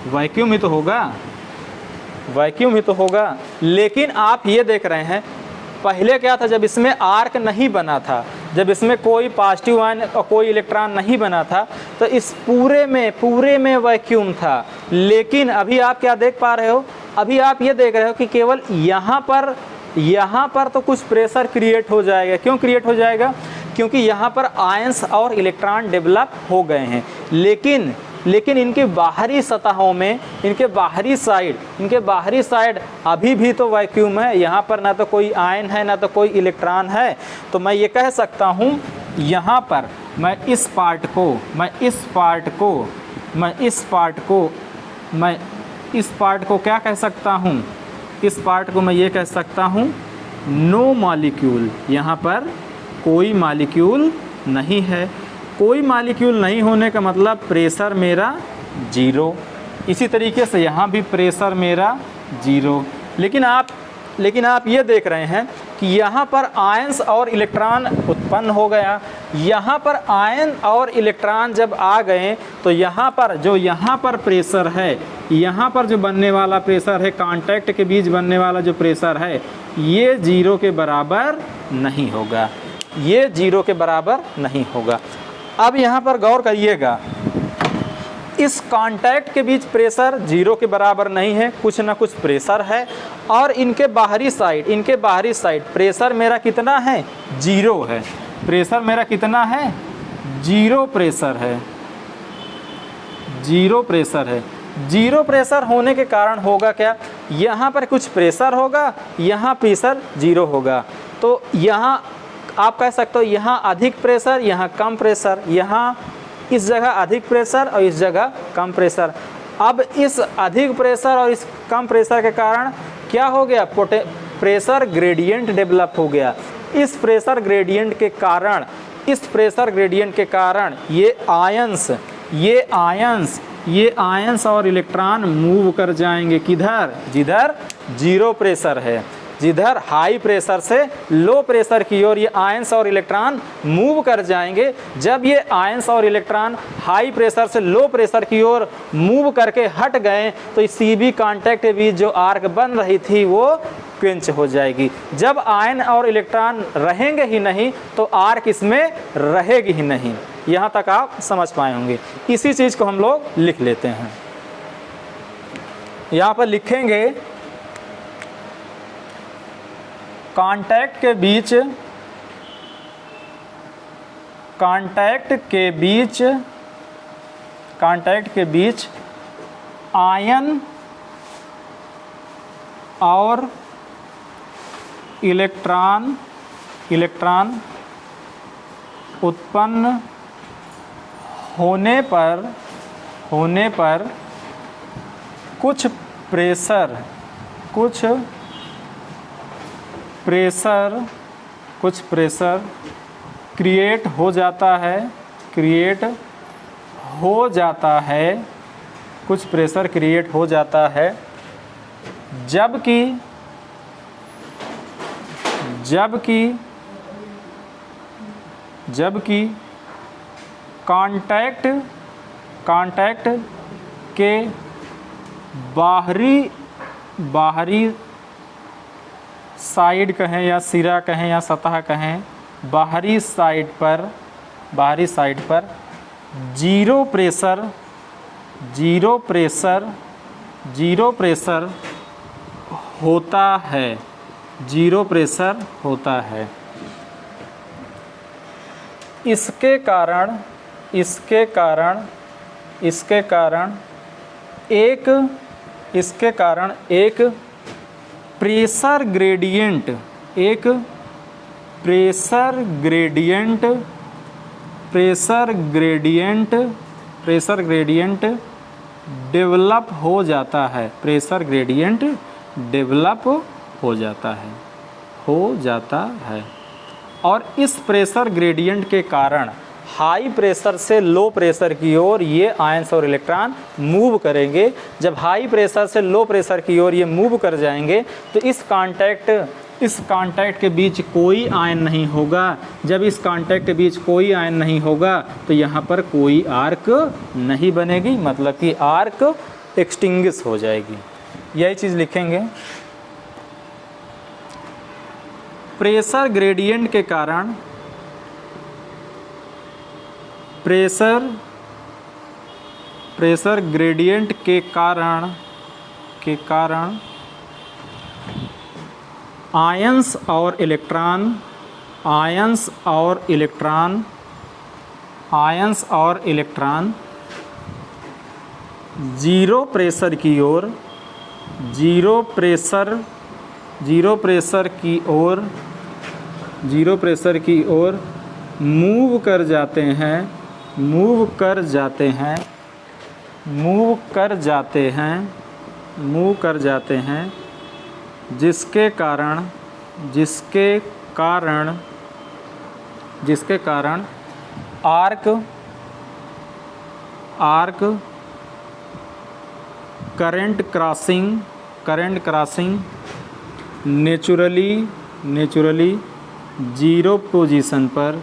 वैक्यूम ही तो होगा। लेकिन आप ये देख रहे हैं पहले क्या था, जब इसमें आर्क नहीं बना था, जब इसमें कोई पॉजिटिव आयन और कोई इलेक्ट्रॉन नहीं बना था, तो इस पूरे में वैक्यूम था। लेकिन अभी आप क्या देख पा रहे हो, अभी आप ये देख रहे हो कि केवल यहाँ पर तो कुछ प्रेशर क्रिएट हो जाएगा। क्यों क्रिएट हो जाएगा? क्योंकि यहाँ पर आयंस और इलेक्ट्रॉन डेवलप हो गए हैं। लेकिन इनके बाहरी सतहों में, इनके बाहरी साइड अभी भी तो वैक्यूम है। यहाँ पर ना तो कोई आयन है ना तो कोई इलेक्ट्रॉन है। तो मैं ये कह सकता हूँ यहाँ पर मैं इस पार्ट को क्या कह सकता हूँ, इस पार्ट को मैं ये कह सकता हूँ नो मॉलिक्यूल। यहाँ पर कोई मॉलिक्यूल नहीं है। कोई मॉलिक्यूल नहीं होने का मतलब प्रेशर मेरा 0। इसी तरीके से यहाँ भी प्रेशर मेरा 0। लेकिन आप ये देख रहे हैं कि यहाँ पर आयंस और इलेक्ट्रॉन उत्पन्न हो गया। यहाँ पर आयन और इलेक्ट्रॉन जब आ गए तो यहाँ पर प्रेशर है, यहाँ पर जो बनने वाला प्रेशर है, कांटेक्ट के बीच बनने वाला जो प्रेशर है, ये 0 के बराबर नहीं होगा। ये 0 के बराबर नहीं होगा। अब यहाँ पर गौर करिएगा, इस कांटेक्ट के बीच प्रेशर 0 के बराबर नहीं है, कुछ ना कुछ प्रेशर है। और इनके बाहरी साइड प्रेशर मेरा कितना है? 0 है। प्रेशर मेरा कितना है? 0 प्रेशर है। 0 प्रेशर होने के कारण होगा क्या, यहाँ पर कुछ प्रेशर होगा, यहाँ प्रेशर 0 होगा। तो यहाँ आप कह सकते हो यहाँ अधिक प्रेशर, यहाँ कम प्रेशर, यहाँ इस जगह अधिक प्रेशर और इस जगह कम प्रेशर। अब इस अधिक प्रेशर और इस कम प्रेशर के कारण क्या हो गया? प्रेशर ग्रेडियंट डेवलप हो गया। इस प्रेशर ग्रेडियंट के कारण ये ये आयंस और इलेक्ट्रॉन मूव कर जाएंगे किधर, जिधर जीरो प्रेशर है, जिधर हाई प्रेशर से लो प्रेशर की ओर ये आयंस और इलेक्ट्रॉन मूव कर जाएंगे। जब ये आयंस और इलेक्ट्रॉन हाई प्रेशर से लो प्रेशर की ओर मूव करके हट गए तो इस CB कांटेक्ट के बीच जो आर्क बन रही थी वो क्वेंच हो जाएगी। जब आयन और इलेक्ट्रॉन रहेंगे ही नहीं तो आर्क इसमें रहेगी ही नहीं। यहाँ तक आप समझ पाए होंगे। इसी चीज़ को हम लोग लिख लेते हैं। यहाँ पर लिखेंगे कांटेक्ट के बीच आयन और इलेक्ट्रॉन उत्पन्न होने पर कुछ प्रेशर क्रिएट हो जाता है, कुछ प्रेशर क्रिएट हो जाता है, जबकि कांटेक्ट के बाहरी साइड कहें या सिरा कहें या सतह कहें, बाहरी साइड पर जीरो प्रेशर होता है। इसके कारण एक प्रेशर ग्रेडियंट डेवलप हो जाता है। और इस प्रेशर ग्रेडियंट के कारण हाई प्रेशर से लो प्रेशर की ओर ये आयंस और इलेक्ट्रॉन मूव करेंगे। जब हाई प्रेशर से लो प्रेशर की ओर ये मूव कर जाएंगे तो इस कांटेक्ट के बीच कोई आयन नहीं होगा। जब इस कांटेक्ट के बीच कोई आयन नहीं होगा तो यहाँ पर कोई आर्क नहीं बनेगी, मतलब कि आर्क एक्सटिंग्विश हो जाएगी। यही चीज़ लिखेंगे। प्रेशर ग्रेडियंट के कारण प्रेशर ग्रेडियंट के कारण आयंस और इलेक्ट्रॉन जीरो प्रेशर की ओर मूव कर जाते हैं, जिसके कारण arc current crossing naturally zero position पर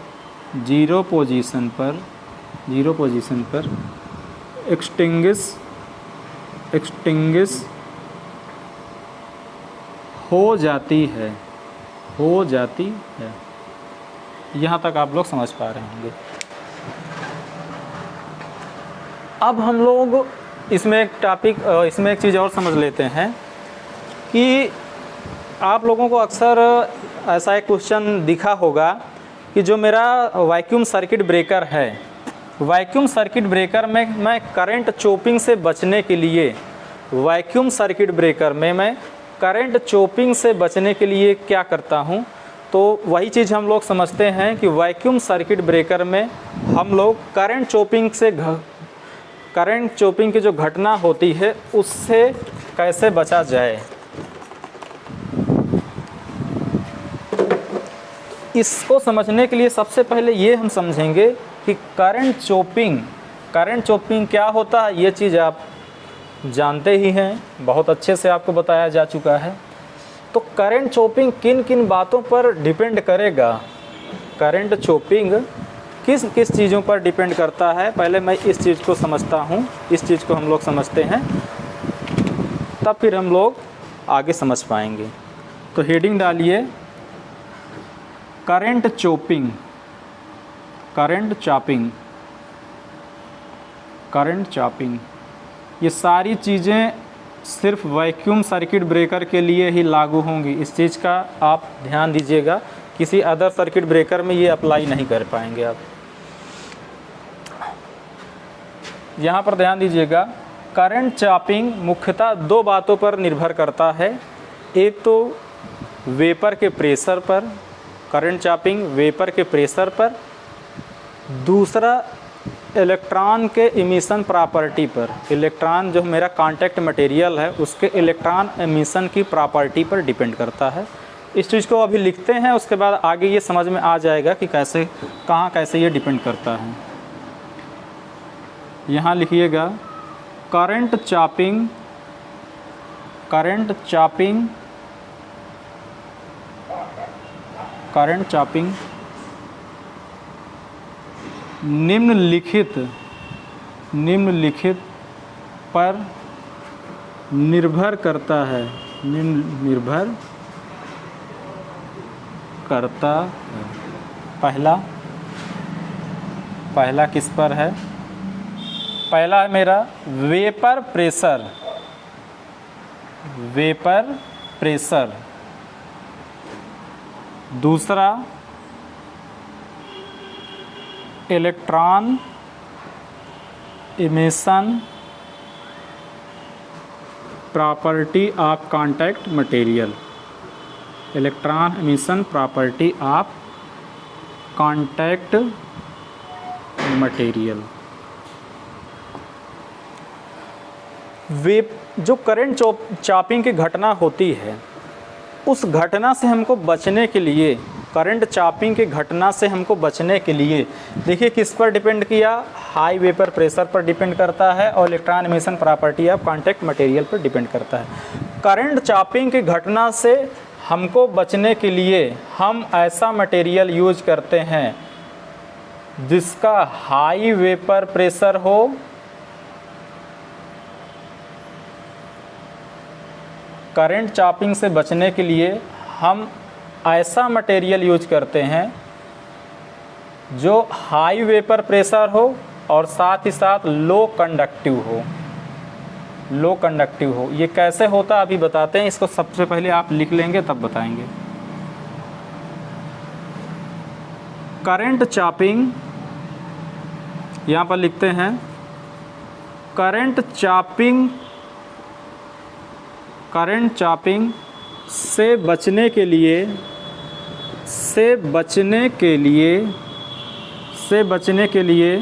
एक्सटिंग्विश हो जाती है। यहाँ तक आप लोग समझ पा रहे होंगे। अब हम लोग इसमें एक चीज़ और समझ लेते हैं कि आप लोगों को अक्सर ऐसा एक क्वेश्चन दिखा होगा कि जो मेरा वैक्यूम सर्किट ब्रेकर है, वैक्यूम सर्किट ब्रेकर में मैं करंट चोपिंग से बचने के लिए क्या करता हूँ। तो वही चीज़ हम लोग समझते हैं कि वैक्यूम सर्किट ब्रेकर में हम लोग करंट चोपिंग की जो घटना होती है उससे कैसे बचा जाए। इसको समझने के लिए सबसे पहले ये हम समझेंगे कि करंट करंट चॉपिंग क्या होता है ये चीज़ आप जानते ही हैं, बहुत अच्छे से आपको बताया जा चुका है। तो करंट चॉपिंग किन किन बातों पर डिपेंड करेगा, करंट चॉपिंग किस किस चीज़ों पर डिपेंड करता है, पहले मैं इस चीज़ को समझता हूँ, इस चीज़ को हम लोग समझते हैं, तब फिर हम लोग आगे समझ पाएंगे। तो हेडिंग डालिए current chopping, current chopping, current chopping. ये सारी चीज़ें सिर्फ वैक्यूम सर्किट ब्रेकर के लिए ही लागू होंगी, इस चीज़ का आप ध्यान दीजिएगा। किसी अदर सर्किट ब्रेकर में ये अप्लाई नहीं कर पाएंगे आप। यहाँ पर ध्यान दीजिएगा, करंट चॉपिंग मुख्यतः दो बातों पर निर्भर करता है। एक तो वेपर के प्रेशर पर, करंट चॉपिंग वेपर के प्रेशर पर, दूसरा इलेक्ट्रॉन के इमिशन प्रॉपर्टी पर। इलेक्ट्रॉन जो मेरा कांटेक्ट मटेरियल है उसके इलेक्ट्रॉन इमिशन की प्रॉपर्टी पर डिपेंड करता है। इस चीज़ को अभी लिखते हैं, उसके बाद आगे ये समझ में आ जाएगा कि कैसे कहाँ कैसे ये डिपेंड करता है। यहाँ लिखिएगा current chopping, current chopping, current chopping निम्नलिखित पर निर्भर करता है, निर्भर करता है। पहला किस पर है? पहला है मेरा वेपर प्रेशर, वेपर प्रेशर। दूसरा electron emission property of contact material, electron emission property of contact material. वे जो करंट चॉपिंग की घटना होती है उस घटना से हमको बचने के लिए, करंट चॉपिंग की घटना से हमको बचने के लिए देखिए किस पर डिपेंड किया, हाई वेपर प्रेशर पर डिपेंड करता है और electron emission property of contact material पर डिपेंड करता है। करंट चॉपिंग की घटना से हमको बचने के लिए हम ऐसा मटेरियल यूज करते हैं जिसका हाई वेपर प्रेशर हो, करंट चॉपिंग से बचने के लिए हम ऐसा मटेरियल यूज करते हैं जो हाई वेपर प्रेशर हो और साथ ही साथ लो कंडक्टिव हो, लो कंडक्टिव हो। ये कैसे होता अभी बताते हैं, इसको सबसे पहले आप लिख लेंगे तब बताएंगे। करंट चॉपिंग यहाँ पर लिखते हैं, करंट चॉपिंग, करंट चॉपिंग से बचने के लिए, से बचने के लिए, से बचने के लिए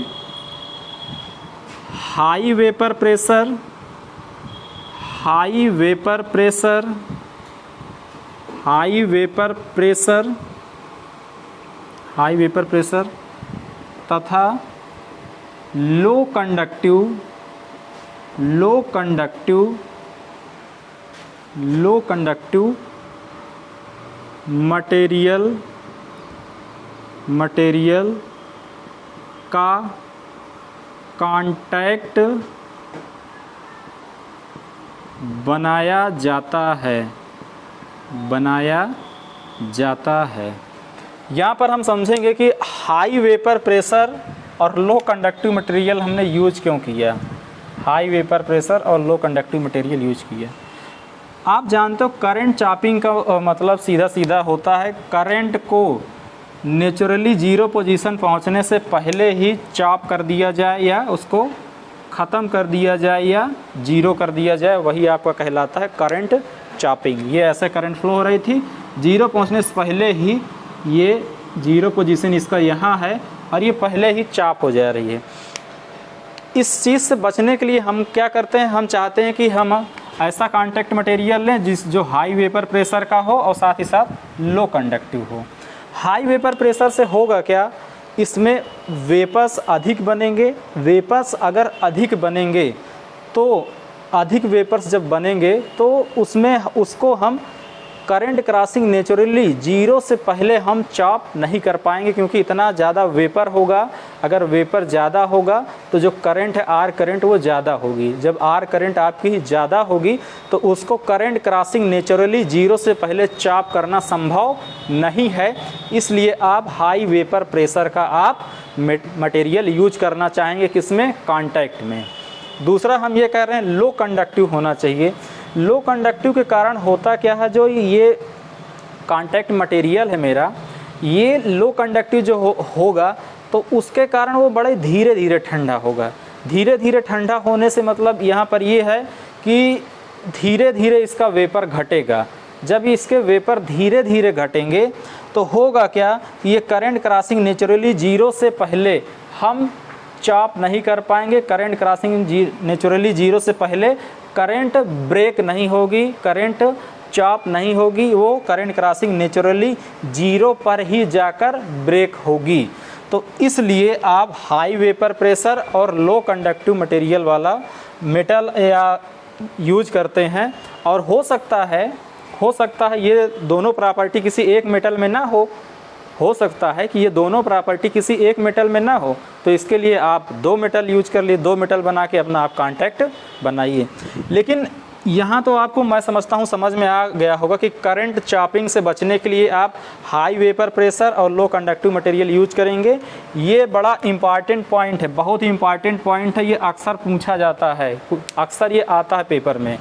high vapour pressure, high vapour pressure, high vapour pressure, high vapour pressure तथा लो conductive, low conductive, low conductive material, material का कांटेक्ट बनाया जाता है, बनाया जाता है। यहाँ पर हम समझेंगे कि हाई वेपर प्रेशर और लो कंडक्टिव मटेरियल हमने यूज क्यों किया, हाई वेपर प्रेशर और लो कंडक्टिव मटेरियल यूज किया। आप जानते हो करंट चॉपिंग का मतलब सीधा सीधा होता है करंट को नेचुरली जीरो पोजीशन पहुंचने से पहले ही चॉप कर दिया जाए या उसको ख़त्म कर दिया जाए या जीरो कर दिया जाए, वही आपका कहलाता है करंट चॉपिंग। ये ऐसे करंट फ्लो हो रही थी, जीरो पहुंचने से पहले ही ये जीरो पोजीशन इसका यहाँ है और ये पहले ही चॉप हो जा रही है। इस चीज़ से बचने के लिए हम क्या करते हैं, हम चाहते हैं कि हम ऐसा कांटेक्ट मटेरियल लें जो हाई वेपर प्रेशर का हो और साथ ही साथ लो कंडक्टिव हो। हाई वेपर प्रेशर से होगा क्या इसमें वेपर्स अधिक बनेंगे। वेपर्स अगर अधिक बनेंगे तो अधिक वेपर्स जब बनेंगे तो उसमें उसको हम करंट क्रॉसिंग नेचुरली जीरो से पहले हम चॉप नहीं कर पाएंगे, क्योंकि इतना ज़्यादा वेपर होगा। अगर वेपर ज़्यादा होगा तो जो करंट है आर करंट वो ज़्यादा होगी। जब आर करंट आपकी ज़्यादा होगी तो उसको करंट क्रॉसिंग नेचुरली जीरो से पहले चॉप करना संभव नहीं है। इसलिए आप हाई वेपर प्रेशर का आप मटेरियल यूज करना चाहेंगे, किसमें? कॉन्टैक्ट में। दूसरा हम ये कह रहे हैं लो कंडक्टिव होना चाहिए। लो कंडक्टिव के कारण होता क्या है, जो ये कॉन्टैक्ट मटेरियल है मेरा, ये लो कंडक्टिव जो होगा तो उसके कारण वो बड़े धीरे धीरे ठंडा होगा। धीरे धीरे ठंडा होने से मतलब यहाँ पर ये है कि धीरे धीरे इसका वेपर घटेगा। जब इसके वेपर धीरे धीरे घटेंगे तो होगा क्या, ये करंट क्रॉसिंग नेचुरली जीरो से पहले हम चॉप नहीं कर पाएंगे। करंट क्रॉसिंग नेचुरली जीरो से पहले करंट ब्रेक नहीं होगी, करंट चॉप नहीं होगी, वो करंट क्रॉसिंग नेचुरली जीरो पर ही जाकर ब्रेक होगी। तो इसलिए आप हाई वेपर प्रेशर और लो कंडक्टिव मटेरियल वाला मेटल या यूज करते हैं। और हो सकता है ये दोनों प्रॉपर्टी किसी एक मेटल में ना हो सकता है कि ये दोनों प्रॉपर्टी किसी एक मेटल में ना हो, तो इसके लिए आप दो मेटल यूज कर लिए, दो मेटल बना के अपना आप कॉन्टैक्ट बनाइए। लेकिन यहाँ तो आपको मैं समझता हूँ समझ में आ गया होगा कि करंट चॉपिंग से बचने के लिए आप हाई वेपर प्रेशर और लो कंडक्टिव मटेरियल यूज करेंगे। ये बड़ा इम्पॉर्टेंट पॉइंट है, बहुत ही इम्पॉर्टेंट पॉइंट है। ये अक्सर पूछा जाता है, अक्सर ये आता है पेपर में।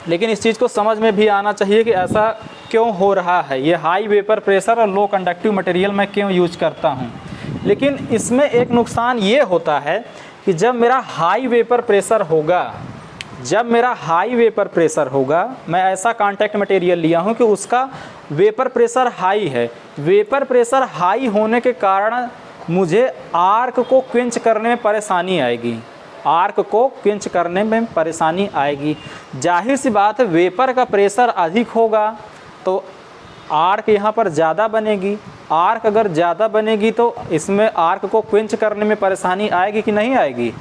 लेकिन इस चीज़ को समझ में भी आना चाहिए कि ऐसा क्यों हो रहा है, ये हाई वेपर प्रेशर और लो कंडक्टिव मटेरियल मैं क्यों यूज करता हूँ। लेकिन इसमें एक नुकसान ये होता है कि जब मेरा हाई वेपर प्रेशर होगा, मैं ऐसा कॉन्टैक्ट मटेरियल लिया हूँ कि उसका वेपर प्रेशर हाई है। वेपर प्रेशर हाई होने के कारण मुझे आर्क को क्विंच करने में परेशानी आएगी। जाहिर सी बात है, वेपर का प्रेशर अधिक होगा तो आर्क यहाँ पर ज़्यादा बनेगी। आर्क अगर ज़्यादा बनेगी तो इसमें आर्क को क्विंच करने में परेशानी आएगी कि नहीं आएगी?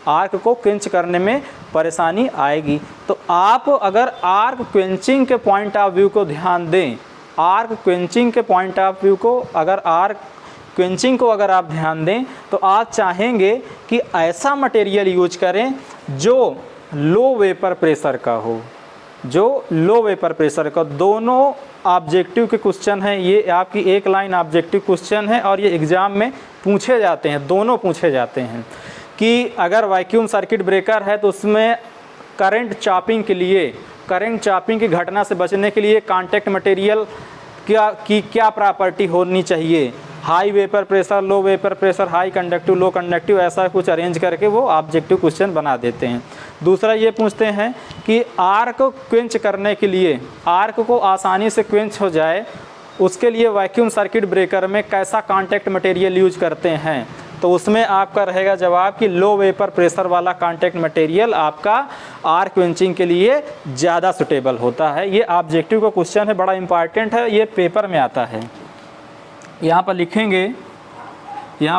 आर्क को क्विंच करने में परेशानी आएगी। तो आप अगर आर्क क्विंचिंग के पॉइंट ऑफ व्यू को ध्यान दें, आर्क क्विंचिंग के पॉइंट ऑफ व्यू को अगर आप ध्यान दें तो आप चाहेंगे कि ऐसा मटेरियल यूज करें जो लो वेपर प्रेशर का हो, दोनों ऑब्जेक्टिव के क्वेश्चन हैं। ये आपकी एक लाइन ऑब्जेक्टिव क्वेश्चन है और ये एग्ज़ाम में पूछे जाते हैं, दोनों पूछे जाते हैं कि अगर वैक्यूम सर्किट ब्रेकर है तो उसमें करंट चॉपिंग की घटना से बचने के लिए कॉन्टैक्ट मटेरियल क्या प्रॉपर्टी होनी चाहिए। High vapour pressure, low vapour pressure, high conductive, low conductive, ऐसा कुछ अरेंज करके वो ऑब्जेक्टिव क्वेश्चन बना देते हैं। दूसरा ये पूछते हैं कि आर्क क्विंच करने के लिए, आर्क को आसानी से क्विंच हो जाए उसके लिए वैक्यूम सर्किट ब्रेकर में कैसा कॉन्टैक्ट मटेरियल यूज करते हैं। तो उसमें आपका रहेगा जवाब कि लो वेपर प्रेशर वाला कॉन्टैक्ट मटेरियल आपका आर्क क्विंचिंग के लिए ज़्यादा सुटेबल होता है। ये ऑब्जेक्टिव का क्वेश्चन है, बड़ा इंपॉर्टेंट है, ये पेपर में आता है। यहाँ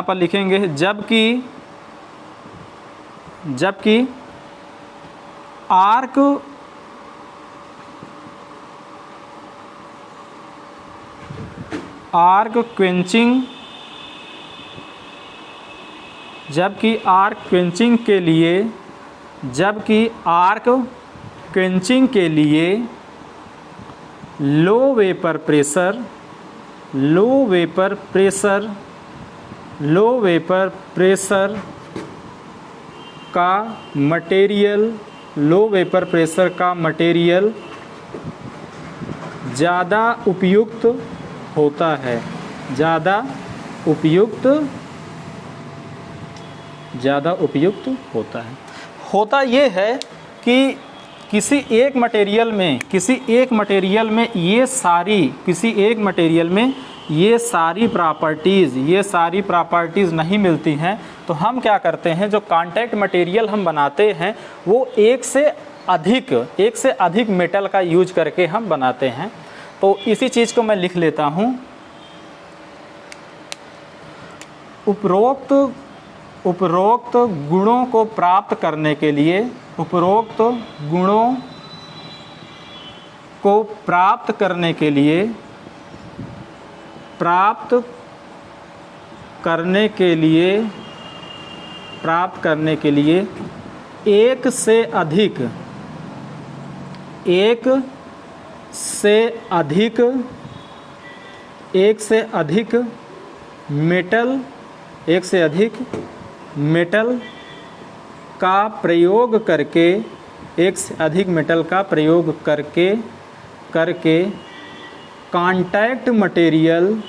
पर लिखेंगे जबकि आर्क क्विंचिंग लो वेपर प्रेशर का मटेरियल ज़्यादा उपयुक्त होता है, होता ये है कि किसी एक मटेरियल में ये सारी प्रॉपर्टीज़ नहीं मिलती हैं। तो हम क्या करते हैं, जो कॉन्टैक्ट मटेरियल हम बनाते हैं वो एक से अधिक मेटल का यूज करके हम बनाते हैं। तो इसी चीज़ को मैं लिख लेता हूँ। उपरोक्त गुणों को प्राप्त करने के लिए, उपरोक्त गुणों को प्राप्त करने के लिए, प्राप्त करने के लिए एक से अधिक मेटल का प्रयोग करके, एक से अधिक मेटल का प्रयोग करके कांटैक्ट मटेरियल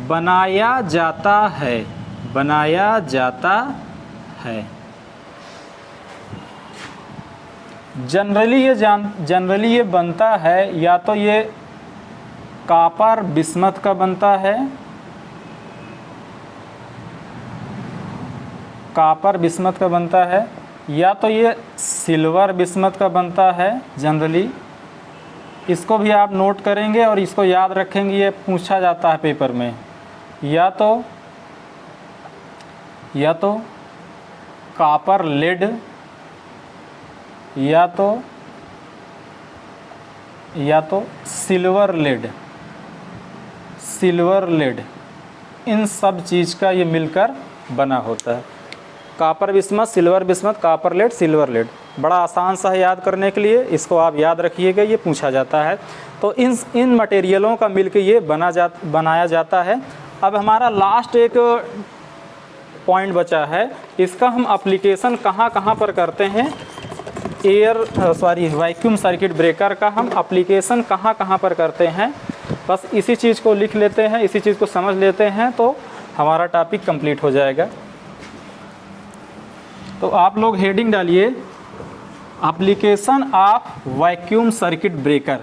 बनाया जाता है। जनरली ये बनता है, या तो ये कॉपर बिस्मथ का बनता है, या तो ये सिल्वर बिस्मथ का बनता है जनरली। इसको भी आप नोट करेंगे और इसको याद रखेंगे, ये पूछा जाता है पेपर में। या तो कॉपर लेड, या तो सिल्वर लेड, इन सब चीज़ का ये मिलकर बना होता है। Copper bismuth, silver bismuth, copper lead, silver lead, बड़ा आसान सा है याद करने के लिए, इसको आप याद रखिएगा, ये पूछा जाता है। तो इन मटेरियलों का मिलकर ये बनाया जाता है। अब हमारा लास्ट एक पॉइंट बचा है, इसका हम एप्लीकेशन कहाँ पर करते हैं, वैक्यूम सर्किट ब्रेकर का हम एप्लीकेशन कहाँ पर करते हैं। बस इसी चीज़ को लिख लेते हैं, इसी चीज़ को समझ लेते हैं, तो हमारा टॉपिक कंप्लीट हो जाएगा। तो आप लोग हेडिंग डालिए, application of vacuum circuit breaker.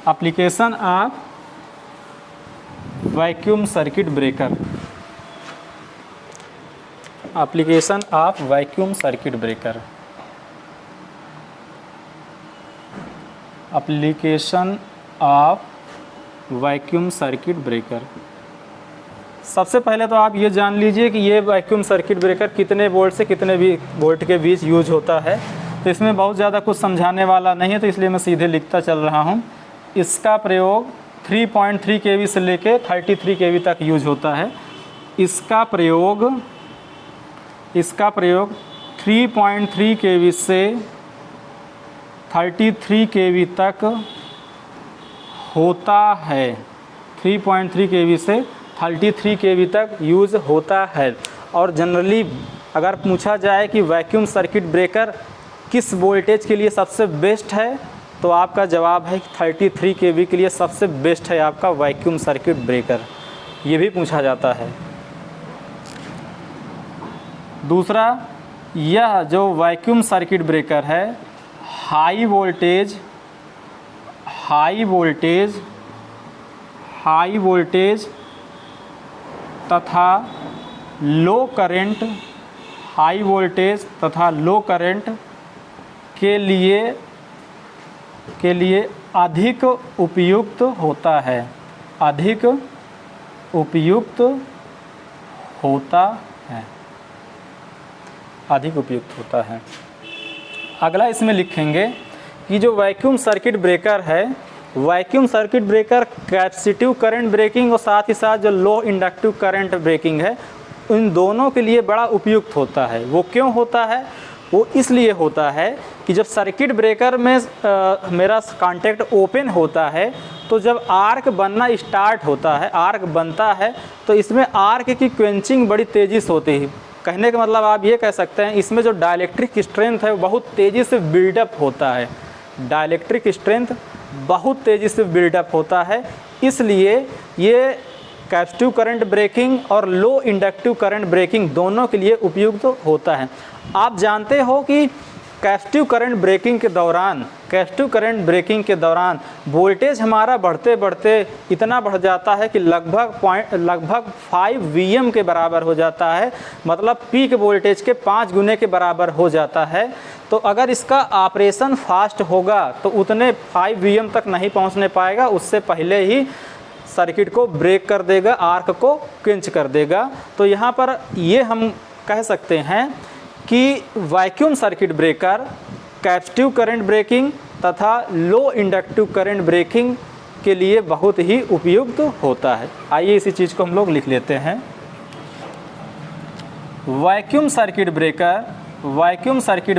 Application of vacuum circuit breaker, application of vacuum circuit breaker, application of vacuum circuit breaker. सबसे पहले तो आप ये जान लीजिए कि ये वैक्यूम सर्किट ब्रेकर कितने वोल्ट से कितने वोल्ट के बीच यूज होता है। तो इसमें बहुत ज़्यादा कुछ समझाने वाला नहीं है, तो इसलिए मैं सीधे लिखता चल रहा हूँ। इसका प्रयोग 3.3 kV से लेके 33 kV तक यूज होता है। इसका प्रयोग 3.3 kV से 33 kV तक होता है। 3.3 kV से 33 kV तक यूज़ होता है। और जनरली अगर पूछा जाए कि वैक्यूम सर्किट ब्रेकर किस वोल्टेज के लिए सबसे बेस्ट है, तो आपका जवाब है कि 33 kV के लिए सबसे बेस्ट है आपका वैक्यूम सर्किट ब्रेकर। ये भी पूछा जाता है। दूसरा, यह जो वैक्यूम सर्किट ब्रेकर है, हाई वोल्टेज तथा लो करंट, हाई वोल्टेज तथा लो करंट के लिए अधिक उपयुक्त होता है, अधिक उपयुक्त होता है। अगला इसमें लिखेंगे कि जो वैक्यूम सर्किट ब्रेकर है, vacuum circuit breaker capacitive current breaking और साथ ही साथ जो लो इंडक्टिव करंट ब्रेकिंग है, इन दोनों के लिए बड़ा उपयुक्त होता है। वो क्यों होता है? वो इसलिए होता है कि जब सर्किट ब्रेकर में मेरा कॉन्टैक्ट ओपन होता है, तो जब आर्क बनना स्टार्ट होता है, आर्क बनता है, तो इसमें आर्क की क्वेंचिंग बड़ी तेज़ी से होती है। कहने का मतलब आप ये कह सकते हैं, इसमें जो डाइलेक्ट्रिक स्ट्रेंथ है वो बहुत तेज़ी से बिल्डअप होता है। डाइलेक्ट्रिक स्ट्रेंथ बहुत तेज़ी से बिल्डअप होता है, इसलिए ये कैपेसिटिव करंट ब्रेकिंग और लो इंडक्टिव करंट ब्रेकिंग दोनों के लिए उपयुक्त होता है। आप जानते हो कि कैपेसिटिव करंट ब्रेकिंग के दौरान कैपेसिटिव करंट ब्रेकिंग के दौरान वोल्टेज हमारा बढ़ते बढ़ते इतना बढ़ जाता है कि लगभग 5 Vm के बराबर हो जाता है, मतलब पीक वोल्टेज के 5 गुने के बराबर हो जाता है। तो अगर इसका ऑपरेशन फास्ट होगा तो उतने 5 Vm तक नहीं पहुंचने पाएगा, उससे पहले ही सर्किट को ब्रेक कर देगा, आर्क को क्विंच कर देगा। तो यहाँ पर ये हम कह सकते हैं कि vacuum circuit breaker capacitive current breaking तथा लो इंडक्टिव करंट ब्रेकिंग के लिए बहुत ही उपयुक्त होता है। आइए इसी चीज़ को हम लोग लिख लेते हैं। Vacuum circuit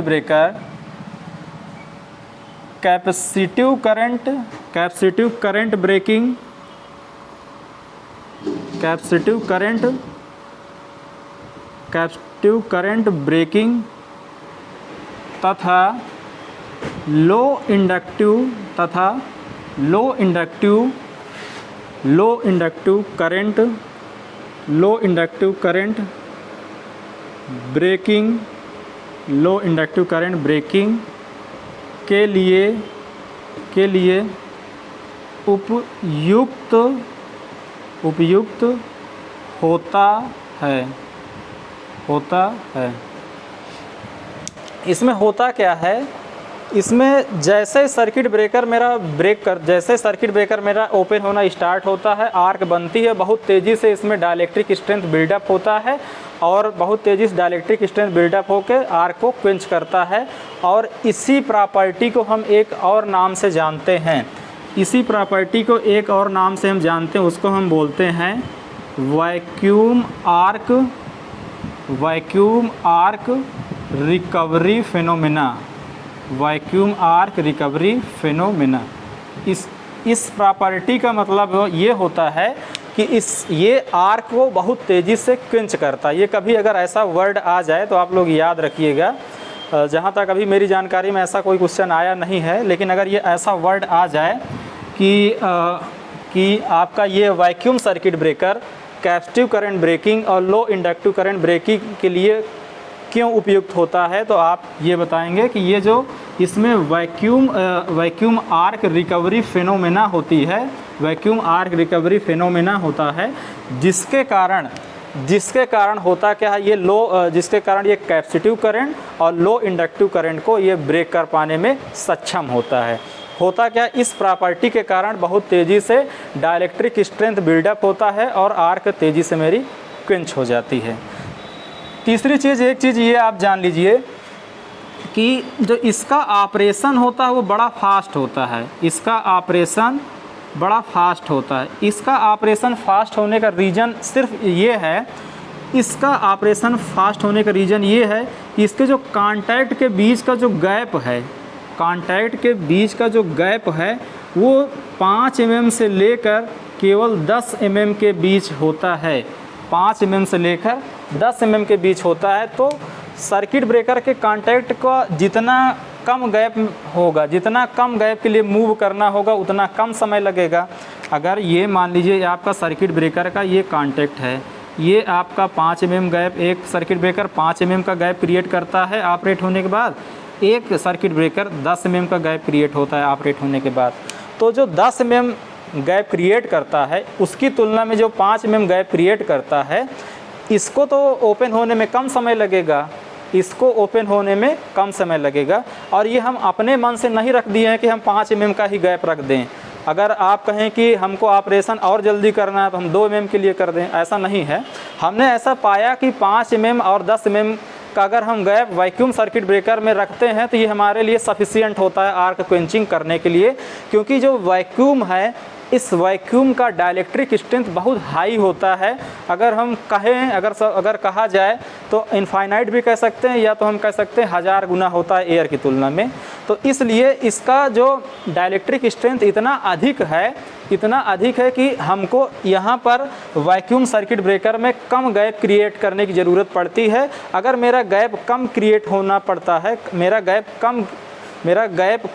breaker capacitive current breaking तथा लो इंडक्टिव करंट ब्रेकिंग के लिए उपयुक्त होता है। इसमें होता क्या है, इसमें जैसे सर्किट ब्रेकर मेरा ओपन होना स्टार्ट होता है, आर्क बनती है, बहुत तेज़ी से इसमें डाइलेक्ट्रिक स्ट्रेंथ बिल्डअप होता है और बहुत तेज़ी से डाइलेक्ट्रिक स्ट्रेंथ बिल्डअप होकर आर्क को क्विंच करता है। और इसी प्रॉपर्टी को हम एक और नाम से जानते हैं, उसको हम बोलते हैं वैक्यूम आर्क रिकवरी फिनोमेना। इस प्रॉपर्टी का मतलब ये होता है कि ये आर्क को बहुत तेज़ी से क्विंच करता है। ये कभी अगर ऐसा वर्ड आ जाए तो आप लोग याद रखिएगा, जहाँ तक अभी मेरी जानकारी में ऐसा कोई क्वेश्चन आया नहीं है, लेकिन अगर ये ऐसा वर्ड आ जाए कि आपका ये vacuum circuit breaker capacitive current breaking और लो इंडक्टिव करंट ब्रेकिंग के लिए क्यों उपयुक्त होता है, तो आप ये बताएंगे कि ये जो इसमें वैक्यूम आर्क रिकवरी फिनोमेना होती है, वैक्यूम आर्क रिकवरी फिनोमेना होता है, जिसके कारण होता क्या है, जिसके कारण ये कैपेसिटिव करंट और लो इंडक्टिव करंट को ये ब्रेक कर पाने में सक्षम होता है। होता क्या, इस प्रॉपर्टी के कारण बहुत तेज़ी से डाइलेक्ट्रिक स्ट्रेंथ बिल्डअप होता है और आर्क तेज़ी से मेरी क्विंच हो जाती है। तीसरी चीज़, एक चीज़ ये आप जान लीजिए कि जो इसका ऑपरेशन होता है वो बड़ा फास्ट होता है। इसका ऑपरेशन फास्ट होने का रीज़न सिर्फ ये है, कि इसके जो कांटेक्ट के बीच का जो गैप है वो 5 mm से लेकर केवल 10 mm के बीच होता है। 5 mm से लेकर 10 mm के बीच होता है। तो सर्किट ब्रेकर के कांटेक्ट का जितना कम गैप होगा, जितना कम गैप के लिए मूव करना होगा, उतना कम समय लगेगा। अगर ये मान लीजिए आपका सर्किट ब्रेकर का ये कांटेक्ट है, ये आपका 5 mm गैप, एक सर्किट ब्रेकर 5 mm का गैप क्रिएट करता है ऑपरेट होने के बाद, एक सर्किट ब्रेकर 10 mm का गैप क्रिएट होता है ऑपरेट होने के बाद। तो जो 10 mm गैप क्रिएट करता है उसकी तुलना में जो 5 mm गैप क्रिएट करता है, इसको तो ओपन होने में कम समय लगेगा, और ये हम अपने मन से नहीं रख दिए हैं कि हम 5 mm का ही गैप रख दें। अगर आप कहें कि हमको ऑपरेशन और जल्दी करना है तो हम 2 mm के लिए कर दें, ऐसा नहीं है। हमने ऐसा पाया कि 5 mm और 10 mm का अगर हम गैप वैक्यूम सर्किट ब्रेकर में रखते हैं तो ये हमारे लिए सफिशिएंट होता है आर्क क्वेंचिंग करने के लिए, क्योंकि जो वैक्यूम है, इस वैक्यूम का डाइलेक्ट्रिक स्ट्रेंथ बहुत हाई होता है। अगर हम कहें, अगर कहा जाए तो इनफाइनाइट भी कह सकते हैं, या तो हम कह सकते हैं 1000 गुना होता है एयर की तुलना में। तो इसलिए इसका जो डाइलेक्ट्रिक स्ट्रेंथ इतना अधिक है कि हमको यहाँ पर वैक्यूम सर्किट ब्रेकर में कम गैप क्रिएट करने की ज़रूरत पड़ती है। अगर मेरा गैप कम क्रिएट होना पड़ता है, मेरा गैप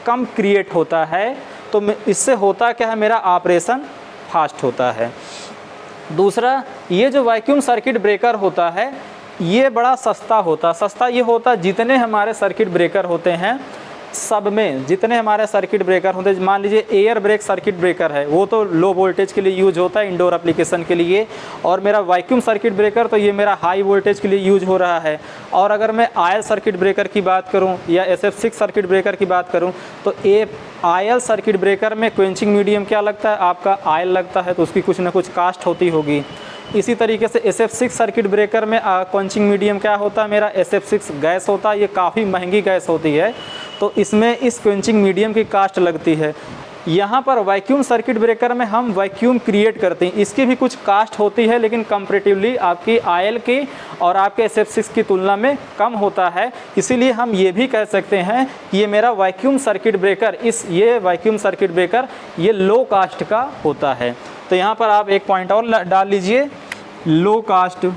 कम क्रिएट होता है, तो इससे होता क्या है, मेरा ऑपरेशन फास्ट होता है। दूसरा, ये जो वैक्यूम सर्किट ब्रेकर होता है ये बड़ा सस्ता ये होता, जितने हमारे सर्किट ब्रेकर होते हैं सब में जितने हमारे सर्किट ब्रेकर होते हैं, मान लीजिए एयर ब्रेक सर्किट ब्रेकर है, वो तो लो वोल्टेज के लिए यूज होता है इंडोर एप्लीकेशन के लिए, और मेरा वैक्यूम सर्किट ब्रेकर तो ये मेरा हाई वोल्टेज के लिए यूज हो रहा है। और अगर मैं आयल सर्किट ब्रेकर की बात करूं या SF6 सर्किट ब्रेकर की बात करूं, तो ये आयल सर्किट ब्रेकर में क्वेंचिंग मीडियम क्या लगता है, आपका आयल लगता है, तो उसकी कुछ ना कुछ कास्ट होती होगी। इसी तरीके से SF6 सर्किट ब्रेकर में क्वेंचिंग मीडियम क्या होता है, मेरा SF6 गैस होता है, ये काफ़ी महंगी गैस होती है, तो इसमें इस क्वेंचिंग मीडियम की कास्ट लगती है। यहाँ पर वैक्यूम सर्किट ब्रेकर में हम वैक्यूम क्रिएट करते हैं, इसकी भी कुछ कास्ट होती है, लेकिन कंपैरेटिवली आपकी आयल की और आपके SF6 की तुलना में कम होता है। इसीलिए हम ये भी कह सकते हैं कि ये मेरा वैक्यूम सर्किट ब्रेकर, ये वैक्यूम सर्किट ब्रेकर ये लो कास्ट का होता है। तो यहाँ पर आप एक पॉइंट और डाल लीजिए, लो कास्ट।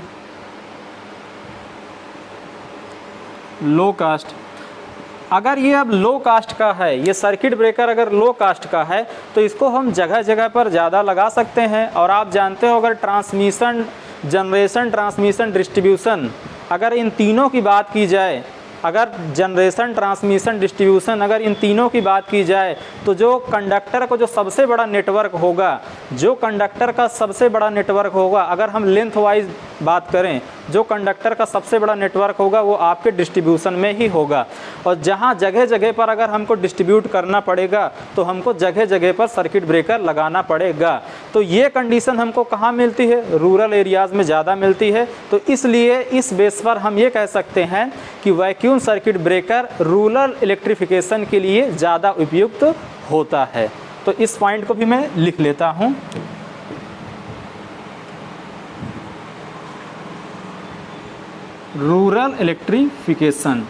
अगर ये अब लो कास्ट का है, ये सर्किट ब्रेकर अगर लो कास्ट का है, तो इसको हम जगह जगह पर ज़्यादा लगा सकते हैं। और आप जानते हो अगर ट्रांसमिशन, जनरेशन, ट्रांसमिशन, डिस्ट्रीब्यूशन, अगर इन तीनों की बात की जाए, अगर जनरेशन, ट्रांसमिशन, डिस्ट्रीब्यूशन, अगर इन तीनों की बात की जाए, तो जो कंडक्टर को जो सबसे बड़ा नेटवर्क होगा, जो कंडक्टर का सबसे बड़ा नेटवर्क होगा, अगर हम लेंथ वाइज बात करें, जो कंडक्टर का सबसे बड़ा नेटवर्क होगा वो आपके डिस्ट्रीब्यूशन में ही होगा। और जहाँ जगह जगह पर अगर हमको डिस्ट्रीब्यूट करना पड़ेगा, तो हमको जगह जगह पर सर्किट ब्रेकर लगाना पड़ेगा। तो ये कंडीशन हमको कहाँ मिलती है, रूरल एरियाज़ में ज़्यादा मिलती है। तो इसलिए इस बेस पर हम ये कह सकते हैं कि vacuum circuit breaker rural electrification के लिए ज़्यादा उपयुक्त होता है। तो इस पॉइंट को भी मैं लिख लेता हूँ। Rural electrification.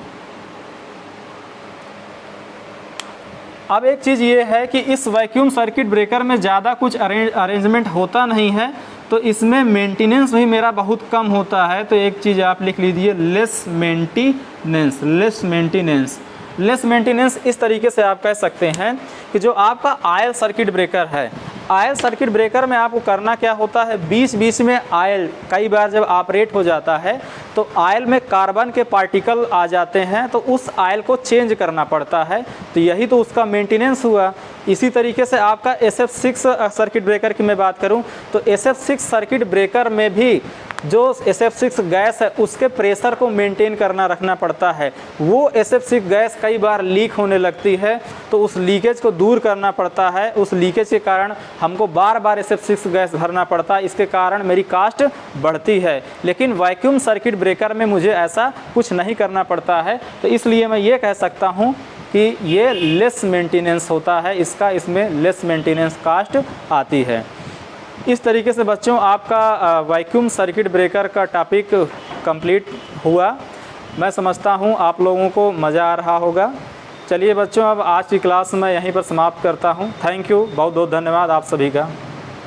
अब एक चीज़ ये है कि इस वैक्यूम सर्किट ब्रेकर में ज़्यादा कुछ अरेंजमेंट होता नहीं है, तो इसमें मेंटेनेंस भी मेरा बहुत कम होता है। तो एक चीज़ आप लिख लीजिए, लेस मेंटेनेंस। इस तरीके से आप कह सकते हैं कि जो आपका आयल सर्किट ब्रेकर है, आयल सर्किट ब्रेकर में आपको करना क्या होता है, बीच बीच में आयल कई बार जब ऑपरेट हो जाता है तो आयल में कार्बन के पार्टिकल आ जाते हैं, तो उस आयल को चेंज करना पड़ता है। तो यही तो उसका मेंटेनेंस हुआ। इसी तरीके से आपका SF6 सर्किट ब्रेकर की मैं बात करूं, तो SF6 सर्किट ब्रेकर में भी जो SF6 गैस है उसके प्रेशर को मेंटेन करना रखना पड़ता है। वो SF6 गैस कई बार लीक होने लगती है, तो उस लीकेज को दूर करना पड़ता है। उस लीकेज के कारण हमको बार बार SF6 गैस भरना पड़ता है, इसके कारण मेरी कास्ट बढ़ती है। लेकिन वैक्यूम सर्किट ब्रेकर में मुझे ऐसा कुछ नहीं करना पड़ता है, तो इसलिए मैं ये कह सकता हूँ कि ये लेस मेंटेनेंस होता है, इसमें लेस मेंटेनेंस कास्ट आती है। इस तरीके से बच्चों आपका वैक्यूम सर्किट ब्रेकर का टॉपिक कंप्लीट हुआ। मैं समझता हूँ आप लोगों को मज़ा आ रहा होगा। चलिए बच्चों, अब आज की क्लास मैं यहीं पर समाप्त करता हूँ। थैंक यू, बहुत बहुत धन्यवाद आप सभी का।